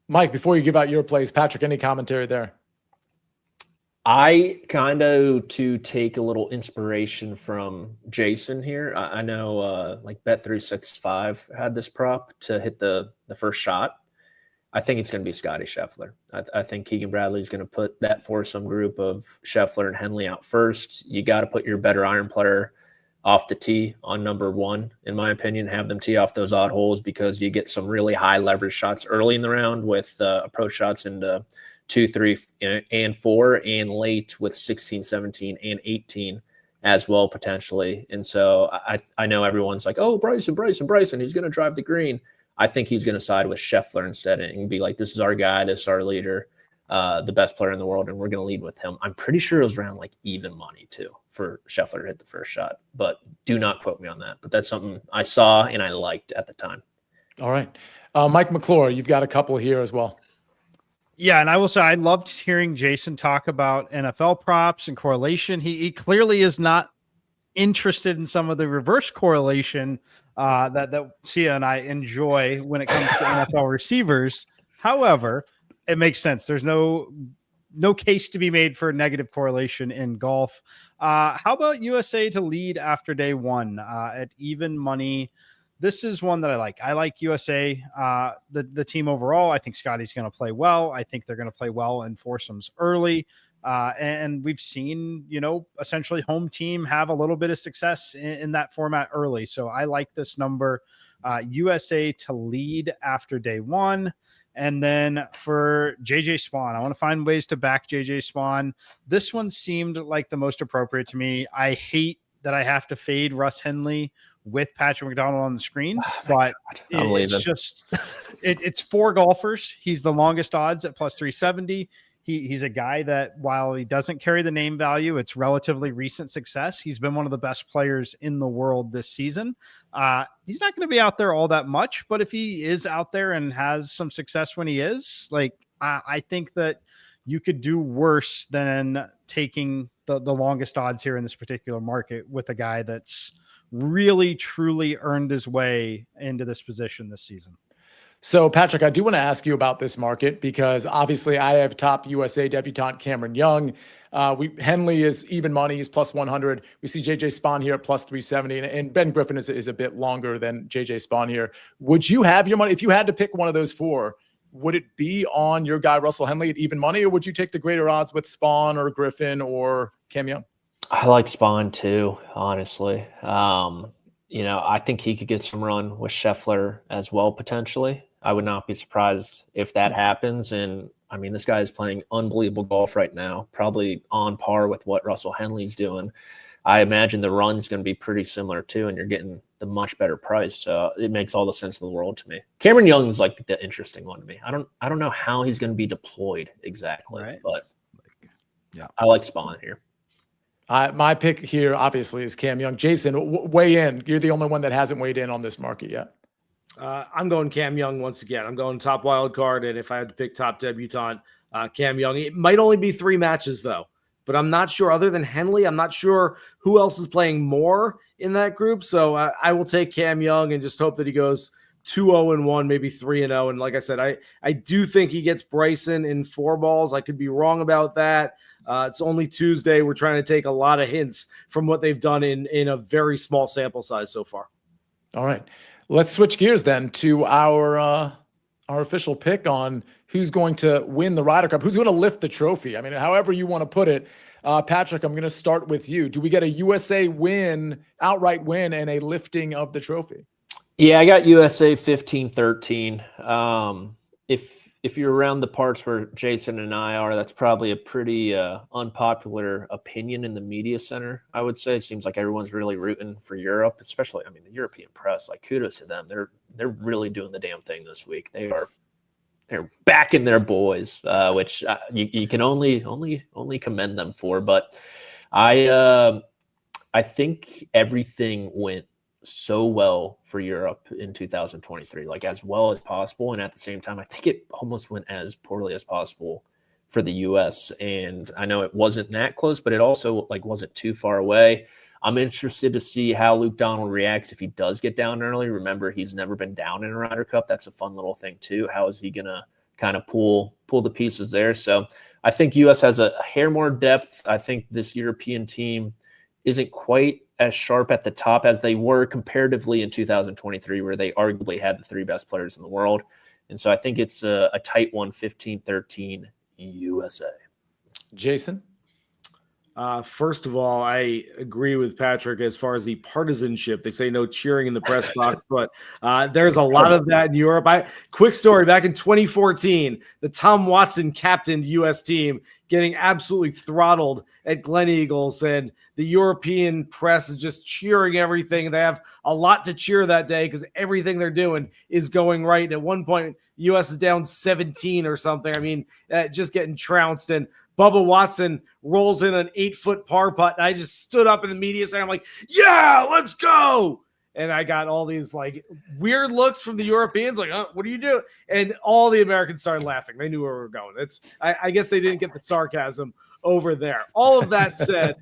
Mike, before you give out your plays, Patrick, any commentary there? I kind of to take a little inspiration from Jason here. I know like Bet365 had this prop to hit the first shot. I think it's going to be Scotty Scheffler. I think Keegan Bradley is going to put that foursome group of Scheffler and Henley out first. You got to put your better iron player off the tee on number 1, in my opinion. Have them tee off those odd holes because you get some really high leverage shots early in the round with approach shots into 2, 3, and 4, and late with 16, 17, and 18 as well, potentially. And so I know everyone's like, oh, Bryson, he's going to drive the green. I think he's going to side with Scheffler instead and be like, this is our guy, this is our leader, the best player in the world, and we're going to lead with him. I'm pretty sure it was around like even money too for Scheffler to hit the first shot, but do not quote me on that. But that's something I saw and I liked at the time. All right. Mike McClure, you've got a couple here as well. Yeah, and I will say I loved hearing Jason talk about NFL props and correlation. He clearly is not interested in some of the reverse correlation that Sia and I enjoy when it comes to NFL receivers. However, it makes sense. There's no case to be made for negative correlation in golf. How about USA to lead after day 1 at even money? This is one that I like. I like USA, the team overall. I think Scotty's going to play well. I think they're going to play well in foursomes early. And we've seen, essentially home team have a little bit of success in that format early. So I like this number, USA to lead after day 1. And then for JJ Spawn, I want to find ways to back JJ Spawn. This one seemed like the most appropriate to me. I hate that I have to fade Russ Henley with Patrick McDonald on the screen, but it's 4 golfers. He's the longest odds at plus 370. He's a guy that while he doesn't carry the name value, it's relatively recent success. He's been one of the best players in the world this season. He's not going to be out there all that much, but if he is out there and has some success when he is, I think that you could do worse than taking the longest odds here in this particular market with a guy that's really, truly earned his way into this position this season. So, Patrick, I do want to ask you about this market because obviously I have top USA debutant Cameron Young. Henley is even money. He's plus 100. We see JJ Spawn here at plus 370, and Ben Griffin is a bit longer than JJ Spawn here. Would you have your money if you had to pick one of those 4? Would it be on your guy Russell Henley at even money, or would you take the greater odds with Spawn or Griffin or Cam Young? I like Spawn too, honestly. I think he could get some run with Scheffler as well, potentially. I would not be surprised if that happens. And I mean, this guy is playing unbelievable golf right now, probably on par with what Russell Henley's doing. I imagine the run's going to be pretty similar too, and you're getting the much better price. So it makes all the sense in the world to me. Cameron Young is like the interesting one to me. I don't know how he's going to be deployed exactly, right, but yeah, I like Spawn here. My pick here, obviously, is Cam Young. Jason, weigh in. You're the only one that hasn't weighed in on this market yet. I'm going Cam Young once again. I'm going top wild card, and if I had to pick top debutant, Cam Young. It might only be 3 matches, though, but I'm not sure. Other than Henley, I'm not sure who else is playing more in that group. So I will take Cam Young and just hope that he goes 2-0-1, maybe 3-0. And like I said, I do think he gets Bryson in 4 balls. I could be wrong about that. It's only Tuesday. We're trying to take a lot of hints from what they've done in a very small sample size so far. All right. Let's switch gears then to our official pick on who's going to win the Ryder Cup, who's going to lift the trophy. I mean, however you want to put it. Patrick, I'm going to start with you. Do we get a USA win, outright win, and a lifting of the trophy? Yeah, I got USA 15-13. If you're around the parts where Jason and I are, that's probably a pretty unpopular opinion in the media center. I would say it seems like everyone's really rooting for Europe, especially, I mean, the European press. Like, kudos to them. They're really doing the damn thing this week. They're backing their boys, which you can only commend them for. But I think everything went so well for Europe in 2023, like as well as possible. And at the same time, I think it almost went as poorly as possible for the US. And I know it wasn't that close, but it also like wasn't too far away. I'm interested to see how Luke Donald reacts if he does get down early. Remember, he's never been down in a Ryder Cup. That's a fun little thing too. How is he going to kind of pull the pieces there? So I think US has a hair more depth. I think this European team isn't quite as sharp at the top as they were comparatively in 2023, where they arguably had the 3 best players in the world. And so I think it's a tight one, 15-13 USA. Jason? First of all, I agree with Patrick as far as the partisanship. They say no cheering in the press box, but there's a lot of that in Europe. Quick story, back in 2014, the Tom Watson captained U.S. team getting absolutely throttled at Glen Eagles, and the European press is just cheering everything. They have a lot to cheer that day because everything they're doing is going right. And at one point, U.S. is down 17 or something. I mean, just getting trounced. And Bubba Watson rolls in an 8-foot par putt, and I just stood up in the media center. I'm like, yeah, let's go. And I got all these like weird looks from the Europeans, like, oh, what are you doing? And all the Americans started laughing. They knew where we were going. I guess they didn't get the sarcasm over there. All of that said,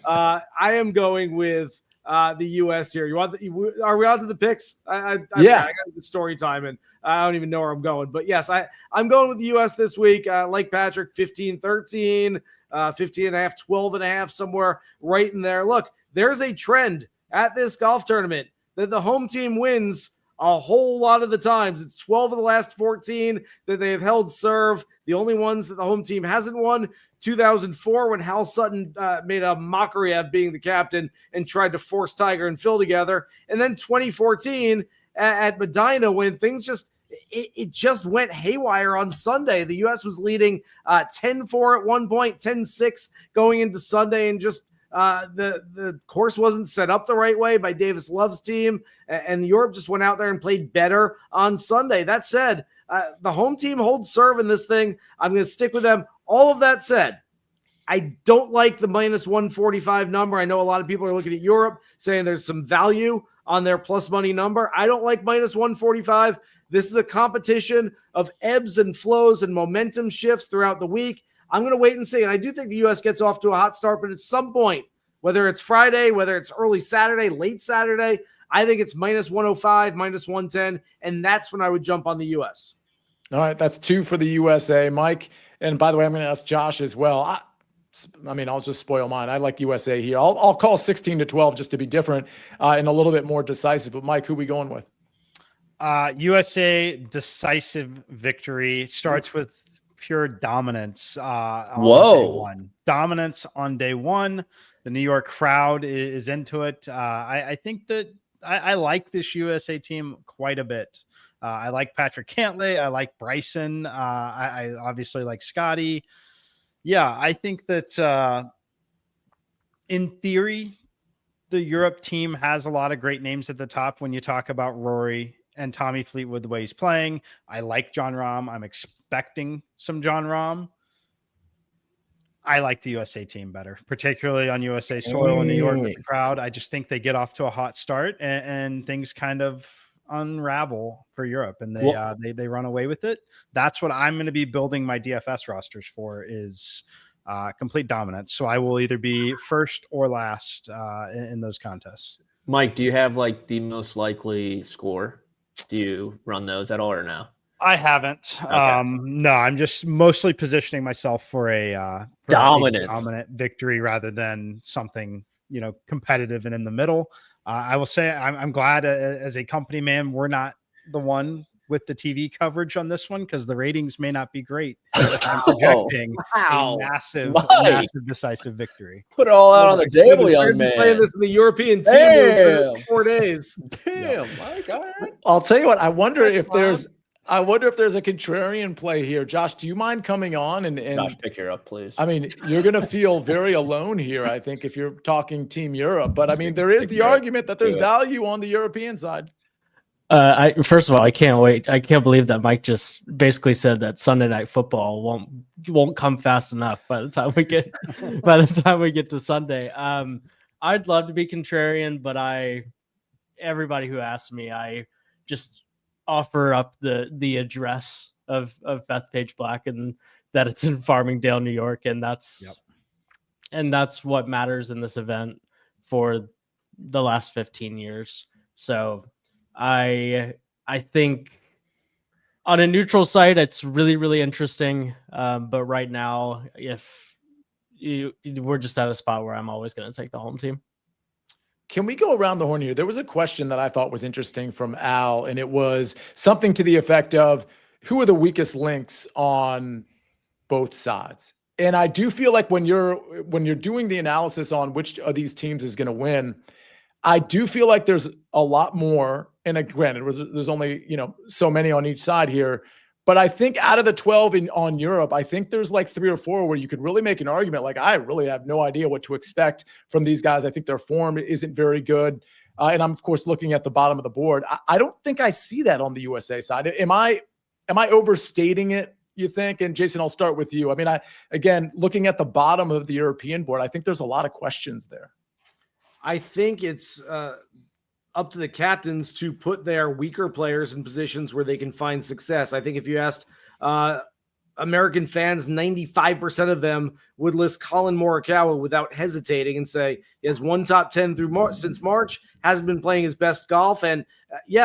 I am going with the U.S. here. Are we on to the picks? I got the story time, and I don't even know where I'm going. But yes, I'm going with the U.S. this week. Like Patrick, 15-13, 15.5, 12.5, somewhere right in there. Look, there's a trend at this golf tournament that the home team wins a whole lot of the times. It's 12 of the last 14 that they have held serve. The only ones that the home team hasn't won, 2004, when Hal Sutton made a mockery of being the captain and tried to force Tiger and Phil together. And then 2014 at Medina, when things it just went haywire on Sunday. The U.S. was leading 10-4 at one point, 10-6 going into Sunday, and just the course wasn't set up the right way by Davis Love's team, and Europe just went out there and played better on Sunday. That said, the home team holds serve in this thing. I'm going to stick with them. All of that said, I don't like the minus 145 number. I know a lot of people are looking at Europe saying there's some value on their plus money number. I don't like minus 145. This is a competition of ebbs and flows and momentum shifts throughout the week. I'm going to wait and see. And I do think the U.S. gets off to a hot start, but at some point, whether it's Friday, whether it's early Saturday, late Saturday, I think it's minus 105, minus 110, and that's when I would jump on the U.S. All right, that's 2 for the USA, Mike. And by the way, I'm going to ask Josh as well. I mean, I'll just spoil mine. I like USA here. I'll call 16-12 just to be different and a little bit more decisive. But Mike, who are we going with? USA decisive victory starts with pure dominance. On day one. Dominance on day one. The New York crowd is into it. I think that I like this USA team quite a bit. I like Patrick Cantlay. I like Bryson. I obviously like Scotty. Yeah, I think that in theory, the Europe team has a lot of great names at the top when you talk about Rory and Tommy Fleetwood, the way he's playing. I like Jon Rahm. I'm expecting some Jon Rahm. I like the USA team better, particularly on USA soil in New York with the crowd. I just think they get off to a hot start and things kind of unravel for Europe, and they run away with it. That's what I'm going to be building my DFS rosters for, is complete dominance. So I will either be first or last in those contests. Mike, do you have like the most likely score? Do you run those at all or no? I haven't. Okay. No, I'm just mostly positioning myself for a dominant victory rather than something, competitive and in the middle. I will say I'm glad as a company man, we're not the one with the TV coverage on this one, because the ratings may not be great. I'm projecting a massive decisive victory. Put it all out on the table, young man. Playing this in the European team for 4 days. Damn, Mike. All right. I'll tell you what. I wonder if there's a contrarian play here. Josh, do you mind coming on and Josh, pick her up, please? I mean, you're going to feel very alone here, I think, if you're talking Team Europe. But I mean, there is the argument that there's value on the European side. First of all, I can't wait. I can't believe that Mike just basically said that Sunday Night Football won't come fast enough by the time we get to Sunday. I'd love to be contrarian, but everybody who asks me, I just offer up the address of Bethpage Black, and that it's in Farmingdale, New York, and that's what matters in this event for the last 15 years. So I think on a neutral site, it's really, really interesting. But right now, we're just at a spot where I'm always going to take the home team. Can we go around the horn here? There was a question that I thought was interesting from Al, and it was something to the effect of, who are the weakest links on both sides? And I do feel like when you're doing the analysis on which of these teams is going to win, I do feel like there's a lot more. And granted, there's only so many on each side here, but I think out of the 12 on Europe, I think there's like 3 or 4 where you could really make an argument. Like, I really have no idea what to expect from these guys. I think their form isn't very good, and I'm of course looking at the bottom of the board. I don't think I see that on the USA side. Am I overstating it, you think? And Jason, I'll start with you. I mean, again, looking at the bottom of the European board, I think there's a lot of questions there. I think it's up to the captains to put their weaker players in positions where they can find success. I think if you asked American fans, 95% of them would list Colin Morikawa without hesitating and say he has one top 10 since March, hasn't been playing his best golf. And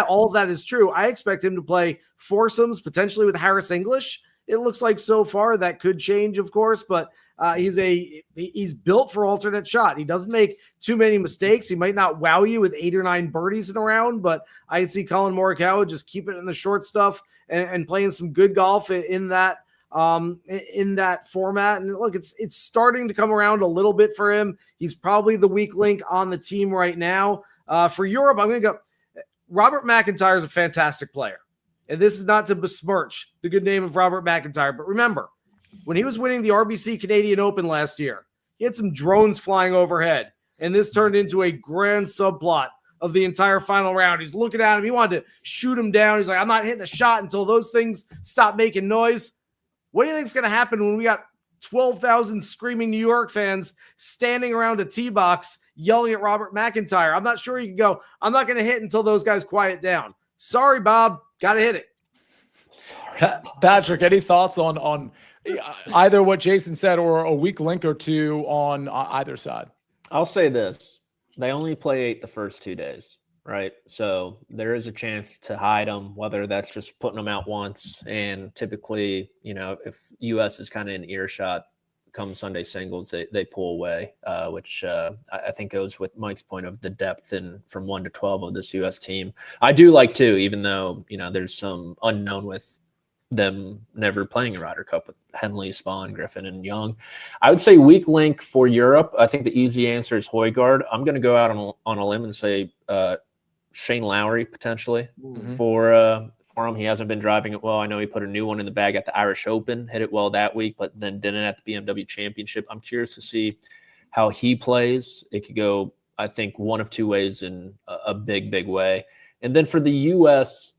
all of that is true. I expect him to play foursomes, potentially with Harris English. It looks like so far that could change, of course, but he's built for alternate shot. He doesn't make too many mistakes. He might not wow you with 8 or 9 birdies in a round, but I can see Colin Morikawa just keep it in the short stuff and playing some good golf in that format. And look, it's starting to come around a little bit for him. He's probably the weak link on the team right now. For Europe, I'm going to go. Robert McIntyre is a fantastic player. And this is not to besmirch the good name of Robert McIntyre, but remember, when he was winning the RBC Canadian Open last year, he had some drones flying overhead, and this turned into a grand subplot of the entire final round. He's looking at him. He wanted to shoot him down. He's like, I'm not hitting a shot until those things stop making noise. What do you think is going to happen when we got 12,000 screaming New York fans standing around a tee box yelling at Robert McIntyre? I'm not sure you can go, I'm not going to hit until those guys quiet down. Sorry, Bob. Got to hit it. Patrick, any thoughts on either what Jason said or a weak link or two on either side? I'll say this. They only play 8 the first 2 days, right? So there is a chance to hide them, whether that's just putting them out once. And typically, if U.S. is kind of in earshot come Sunday singles, they pull away, which I think goes with Mike's point of the depth and from 1 to 12 of this U.S. team. I do like too, even though, there's some unknown with them never playing a Ryder Cup with Henley, Spahn, Griffin, and Young. I would say weak link for Europe. I think the easy answer is Højgaard. I'm going to go out on a limb and say Shane Lowry potentially for him. He hasn't been driving it well. I know he put a new one in the bag at the Irish Open, hit it well that week, but then didn't at the BMW Championship. I'm curious to see how he plays. It could go, I think, one of 2 ways in a big, big way. And then for the U.S.,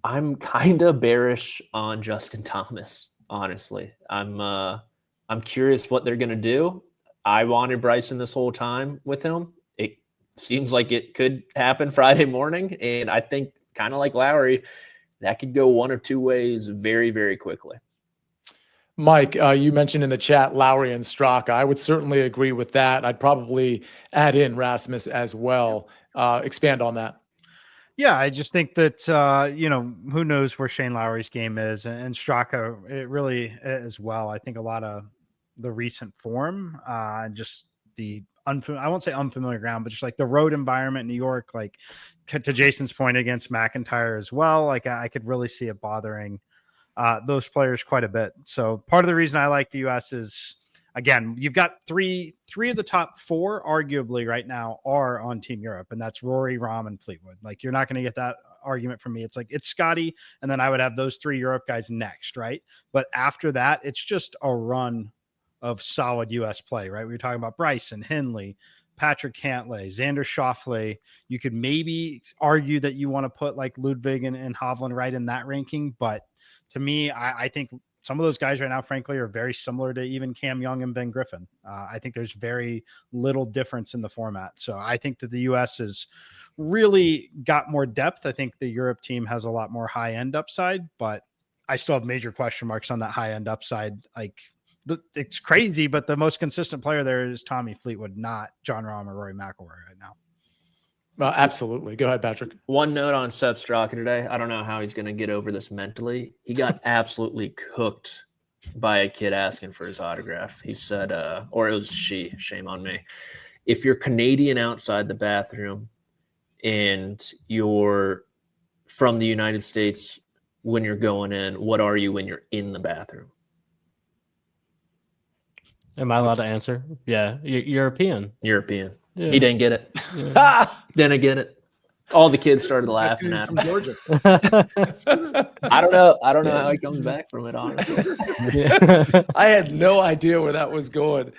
I'm kind of bearish on Justin Thomas, honestly. I'm I'm curious what they're going to do. I wanted Bryson this whole time with him. It seems like it could happen Friday morning. And I think kind of like Lowry, that could go one of two ways very, very quickly. Mike, you mentioned in the chat Lowry and Straka. I would certainly agree with that. I'd probably add in Rasmus as well. Expand on that. Yeah, I just think that, who knows where Shane Lowry's game is, and Straka, it really as well. I think a lot of the recent form and just the I won't say unfamiliar ground, but just like the road environment in New York, like to Jason's point against McIntyre as well, like I could really see it bothering those players quite a bit. So part of the reason I like the US is, again, you've got three of the top four arguably right now are on Team Europe, and that's Rory, Rahm, and Fleetwood. Like, you're not going to get that argument from me. It's like, it's Scotty, and then I would have those three Europe guys next, right? But after that, it's just a run of solid US play, right? We were talking about Bryson, Henley, Patrick Cantlay, Xander Schauffele. You could maybe argue that you want to put like Ludwig and Hovland right in that ranking, but to me, I think some of those guys right now, frankly, are very similar to even Cam Young and Ben Griffin. I think there's very little difference in the format. So I think that the U.S. has really got more depth. I think the Europe team has a lot more high-end upside, but I still have major question marks on that high-end upside. Like, it's crazy, but the most consistent player there is Tommy Fleetwood, not John Rahm or Rory McIlroy right now. Absolutely. Go ahead, Patrick. One note on Sepp Straka today. I don't know how he's going to get over this mentally. He got absolutely cooked by a kid asking for his autograph. He said, or it was she, shame on me. If you're Canadian outside the bathroom and you're from the United States when you're going in, what are you when you're in the bathroom? Am I allowed to answer? Yeah, European. European. Yeah. He didn't get it. Yeah. Didn't get it. All the kids started laughing at him. From Georgia. I don't know how he comes back from it, honestly. I had no idea where that was going.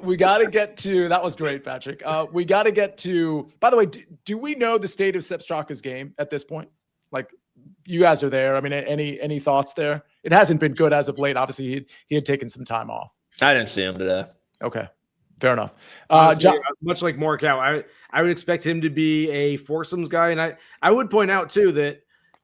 We got to get to, that was great, Patrick. We got to get to, by the way, do we know the state of Sepp Straka's game at this point? Like, you guys are there. I mean, any thoughts there? It hasn't been good as of late. Obviously, he had taken some time off. I didn't see him today. Okay. Fair enough. Honestly, much like Morikawa, I would expect him to be a foursomes guy. And I would point out, too, that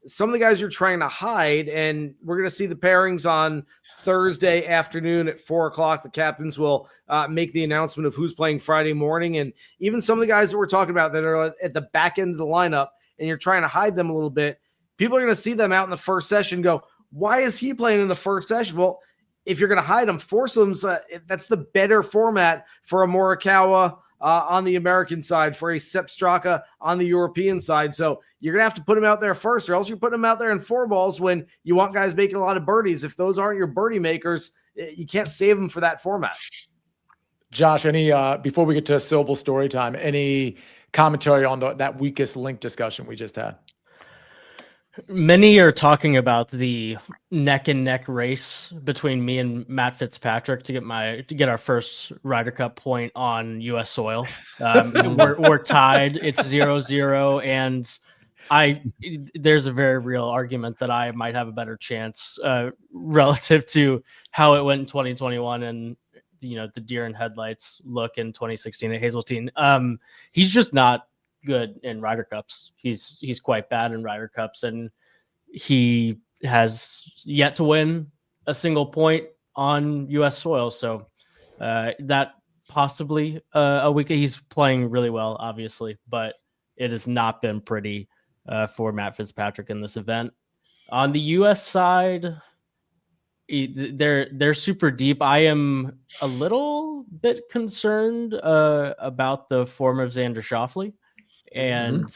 some of the guys you're trying to hide, and we're going to see the pairings on Thursday afternoon at 4 o'clock. The captains will make the announcement of who's playing Friday morning. And even some of the guys that we're talking about that are at the back end of the lineup, and you're trying to hide them a little bit, people are going to see them out in the first session and go, why is he playing in the first session? Well, if you're going to hide them, foursomes, that's the better format for a Morikawa on the American side, for a Sepp Straka on the European side. So you're going to have to put him out there first, or else you're putting him out there in four balls when you want guys making a lot of birdies. If those aren't your birdie makers, you can't save them for that format. Josh, any before we get to Sobel story time, any commentary on that weakest link discussion we just had? Many are talking about the neck and neck race between me and Matt Fitzpatrick to get our first Ryder Cup point on U.S. soil. We're tied. It's 0-0, and there's a very real argument that I might have a better chance relative to how it went in 2021 and the deer in headlights look in 2016 at Hazeltine. He's just not good in Ryder Cups. He's quite bad in Ryder Cups, and he has yet to win a single point on U.S. soil. So that possibly a week. He's playing really well, obviously, but it has not been pretty for Matt Fitzpatrick in this event. On the U.S. side, they're super deep. I am a little bit concerned about the form of Xander Schauffele and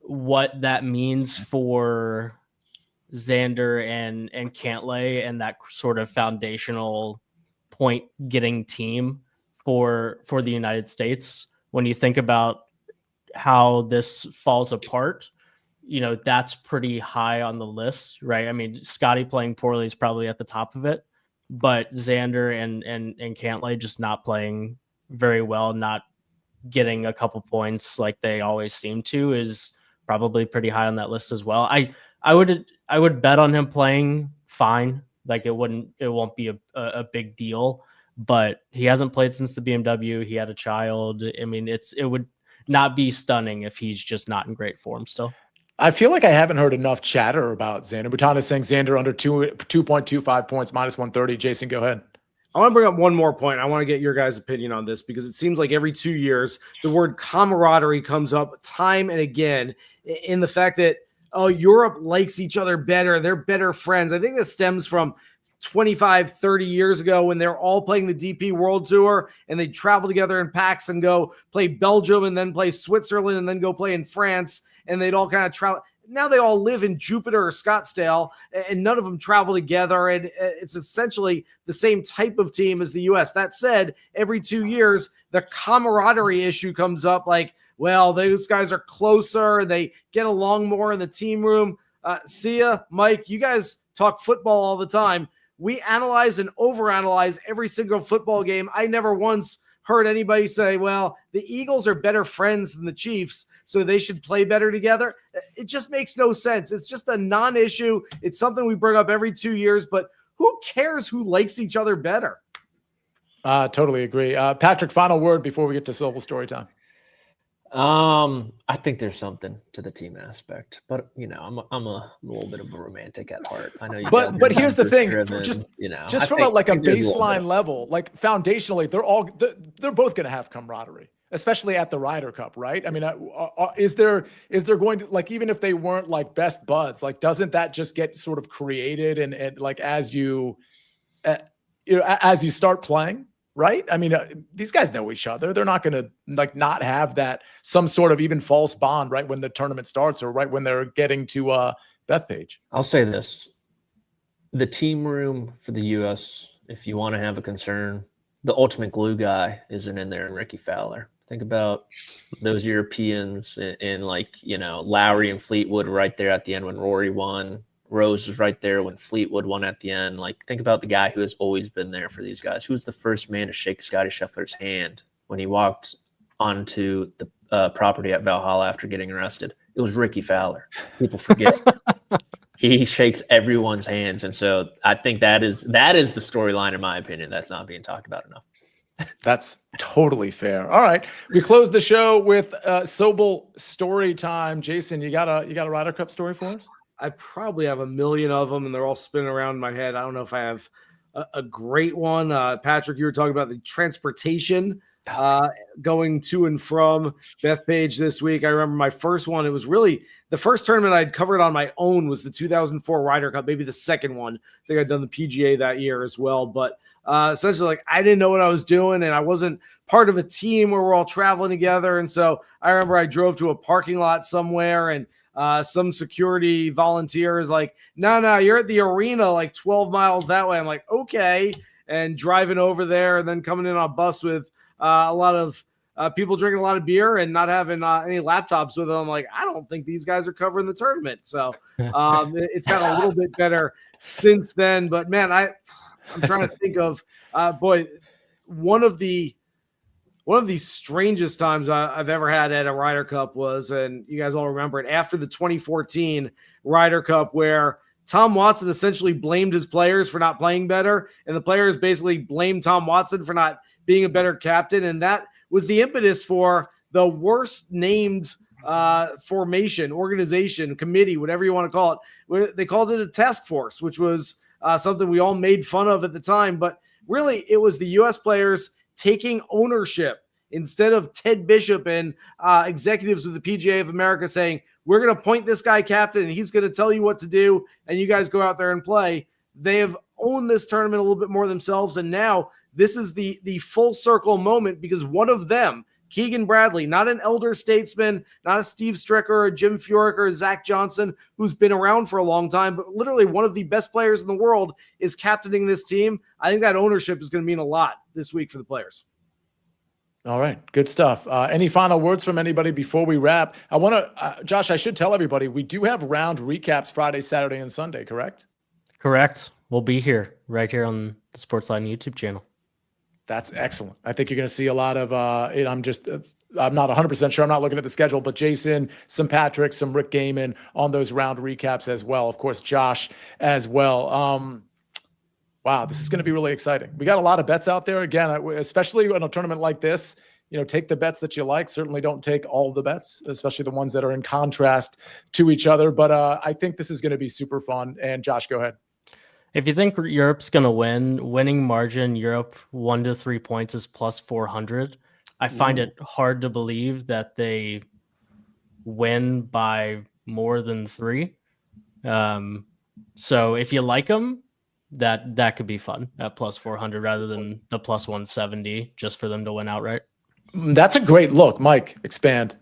what that means for Xander and Cantlay and that sort of foundational point getting team for the United States. When you think about how this falls apart, that's pretty high on the list, right? I mean, Scotty playing poorly is probably at the top of it, but Xander and Cantlay just not playing very well, not getting a couple points like they always seem to, is probably pretty high on that list as well. I would bet on him playing fine Like it won't be a big deal. But he hasn't played since the BMW. He had a child. I mean, it would not be stunning if he's just not in great form still. I feel like I haven't heard enough chatter about Xander. Bhutan is saying Xander under 2.25 points, minus 130. Jason, go ahead. I want to bring up one more point. I want to get your guys' opinion on this because it seems like every 2 years, the word camaraderie comes up time and again in the fact that, oh, Europe likes each other better. They're better friends. I think this stems from 25, 30 years ago when they're all playing the DP World Tour and they travel together in packs and go play Belgium and then play Switzerland and then go play in France. And they'd all kind of travel. Now they all live in Jupiter or Scottsdale and none of them travel together. And it's essentially the same type of team as the US. That said, every 2 years, the camaraderie issue comes up like, well, those guys are closer and they get along more in the team room. Sia, Mike, you guys talk football all the time. We analyze and overanalyze every single football game. I never once heard anybody say, well, the Eagles are better friends than the Chiefs, so they should play better together. It just makes no sense. It's just a non-issue. It's something we bring up every 2 years, but who cares who likes each other better? Totally agree. Patrick, final word before we get to Sobel story time. I think there's something to the team aspect, but I'm a little bit of a romantic at heart. I know you, but here's the thing, just from a baseline level, like foundationally, they're both going to have camaraderie, especially at the Ryder Cup, right? I mean, is there going to, like, even if they weren't like best buds, like, doesn't that just get sort of created and like as you start playing? Right. I mean, these guys know each other. They're not going to like not have that some sort of even false bond right when the tournament starts or right when they're getting to Bethpage. I'll say this. The team room for the U.S., if you want to have a concern, the ultimate glue guy isn't in there in Ricky Fowler. Think about those Europeans and Lowry and Fleetwood right there at the end when Rory won. Rose was right there when Fleetwood won at the end. Like, think about the guy who has always been there for these guys. Who's the first man to shake Scotty Scheffler's hand when he walked onto the property at Valhalla after getting arrested? It was Ricky Fowler. People forget. He shakes everyone's hands. And so I think that is the storyline, in my opinion, that's not being talked about enough. That's totally fair. All right. We close the show with Sobel story time. Jason, you got a Ryder Cup story for us? I probably have a million of them, and they're all spinning around in my head. I don't know if I have a great one. Patrick, you were talking about the transportation going to and from Bethpage this week. I remember my first one. It was really the first tournament I'd covered on my own was the 2004 Ryder Cup, maybe the second one. I think I'd done the PGA that year as well. But essentially, like, I didn't know what I was doing, and I wasn't part of a team where we're all traveling together. And so I remember I drove to a parking lot somewhere, and some security volunteer is like, no, you're at the arena like 12 miles that way. I'm like, okay. And driving over there and then coming in on a bus with a lot of people drinking a lot of beer and not having any laptops with them. I'm like, I don't think these guys are covering the tournament. So it's got a little bit better since then. But, man, I'm trying to think of, one of the strangest times I've ever had at a Ryder Cup was, and you guys all remember it, after the 2014 Ryder Cup, where Tom Watson essentially blamed his players for not playing better, and the players basically blamed Tom Watson for not being a better captain, and that was the impetus for the worst named formation, organization, committee, whatever you want to call it. They called it a task force, which was something we all made fun of at the time, but really it was the U.S. players taking ownership instead of Ted Bishop and executives of the PGA of America saying, we're going to appoint this guy captain and he's going to tell you what to do and you guys go out there and play. They have owned this tournament a little bit more themselves, and now this is the full circle moment because one of them, Keegan Bradley, not an elder statesman, not a Steve Stricker or Jim Furyk or Zach Johnson, who's been around for a long time, but literally one of the best players in the world is captaining this team. I think that ownership is going to mean a lot this week for the players. All right. Good stuff. Any final words from anybody before we wrap? I want to, Josh, I should tell everybody, we do have round recaps Friday, Saturday, and Sunday, correct? Correct. We'll be here right here on the SportsLine YouTube channel. That's excellent. I think you're going to see a lot of, I'm not 100% sure. I'm not looking at the schedule, but Jason, some Patrick, some Rick Gaiman on those round recaps as well. Of course, Josh as well. Wow, this is going to be really exciting. We got a lot of bets out there. Again, especially in a tournament like this, take the bets that you like. Certainly don't take all the bets, especially the ones that are in contrast to each other. But I think this is going to be super fun. And Josh, go ahead. If you think Europe's going to win, winning margin Europe 1 to 3 points is plus 400. I find it hard to believe that they win by more than 3. So if you like them, that could be fun at plus 400 rather than the plus 170 just for them to win outright. That's a great look. Mike, expand.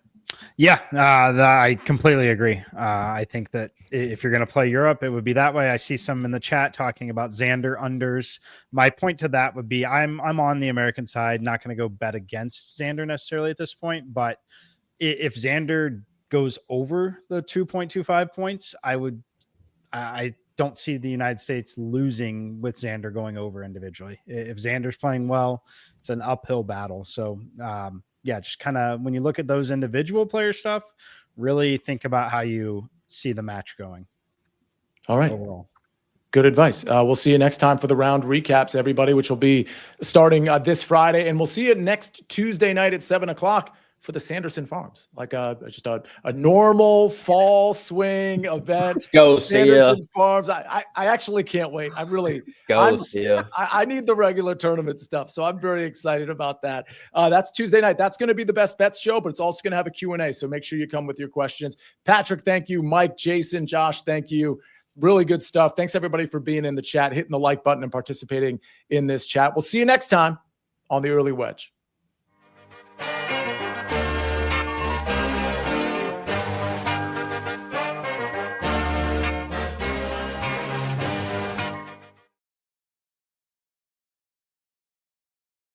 Yeah, I completely agree. I think that if you're going to play Europe, it would be that way. I see some in the chat talking about Xander unders. My point to that would be I'm on the American side, not going to go bet against Xander necessarily at this point. But if Xander goes over the 2.25 points, I don't see the United States losing with Xander going over individually. If Xander's playing well, it's an uphill battle. So, just kind of when you look at those individual player stuff, really think about how you see the match going. All right. Overall. Good advice. We'll see you next time for the round recaps, everybody, which will be starting this Friday. And we'll see you next Tuesday night at 7:00 for the Sanderson Farms, like just a normal fall swing event. Let's go, Sanderson Sia. Farms. I actually can't wait. Sia. I need the regular tournament stuff, so I'm very excited about that. That's Tuesday night. That's going to be the Best Bets show, but it's also going to have a Q&A, so make sure you come with your questions. Patrick, thank you. Mike, Jason, Josh, thank you. Really good stuff. Thanks, everybody, for being in the chat, hitting the like button, and participating in this chat. We'll see you next time on the Early Wedge.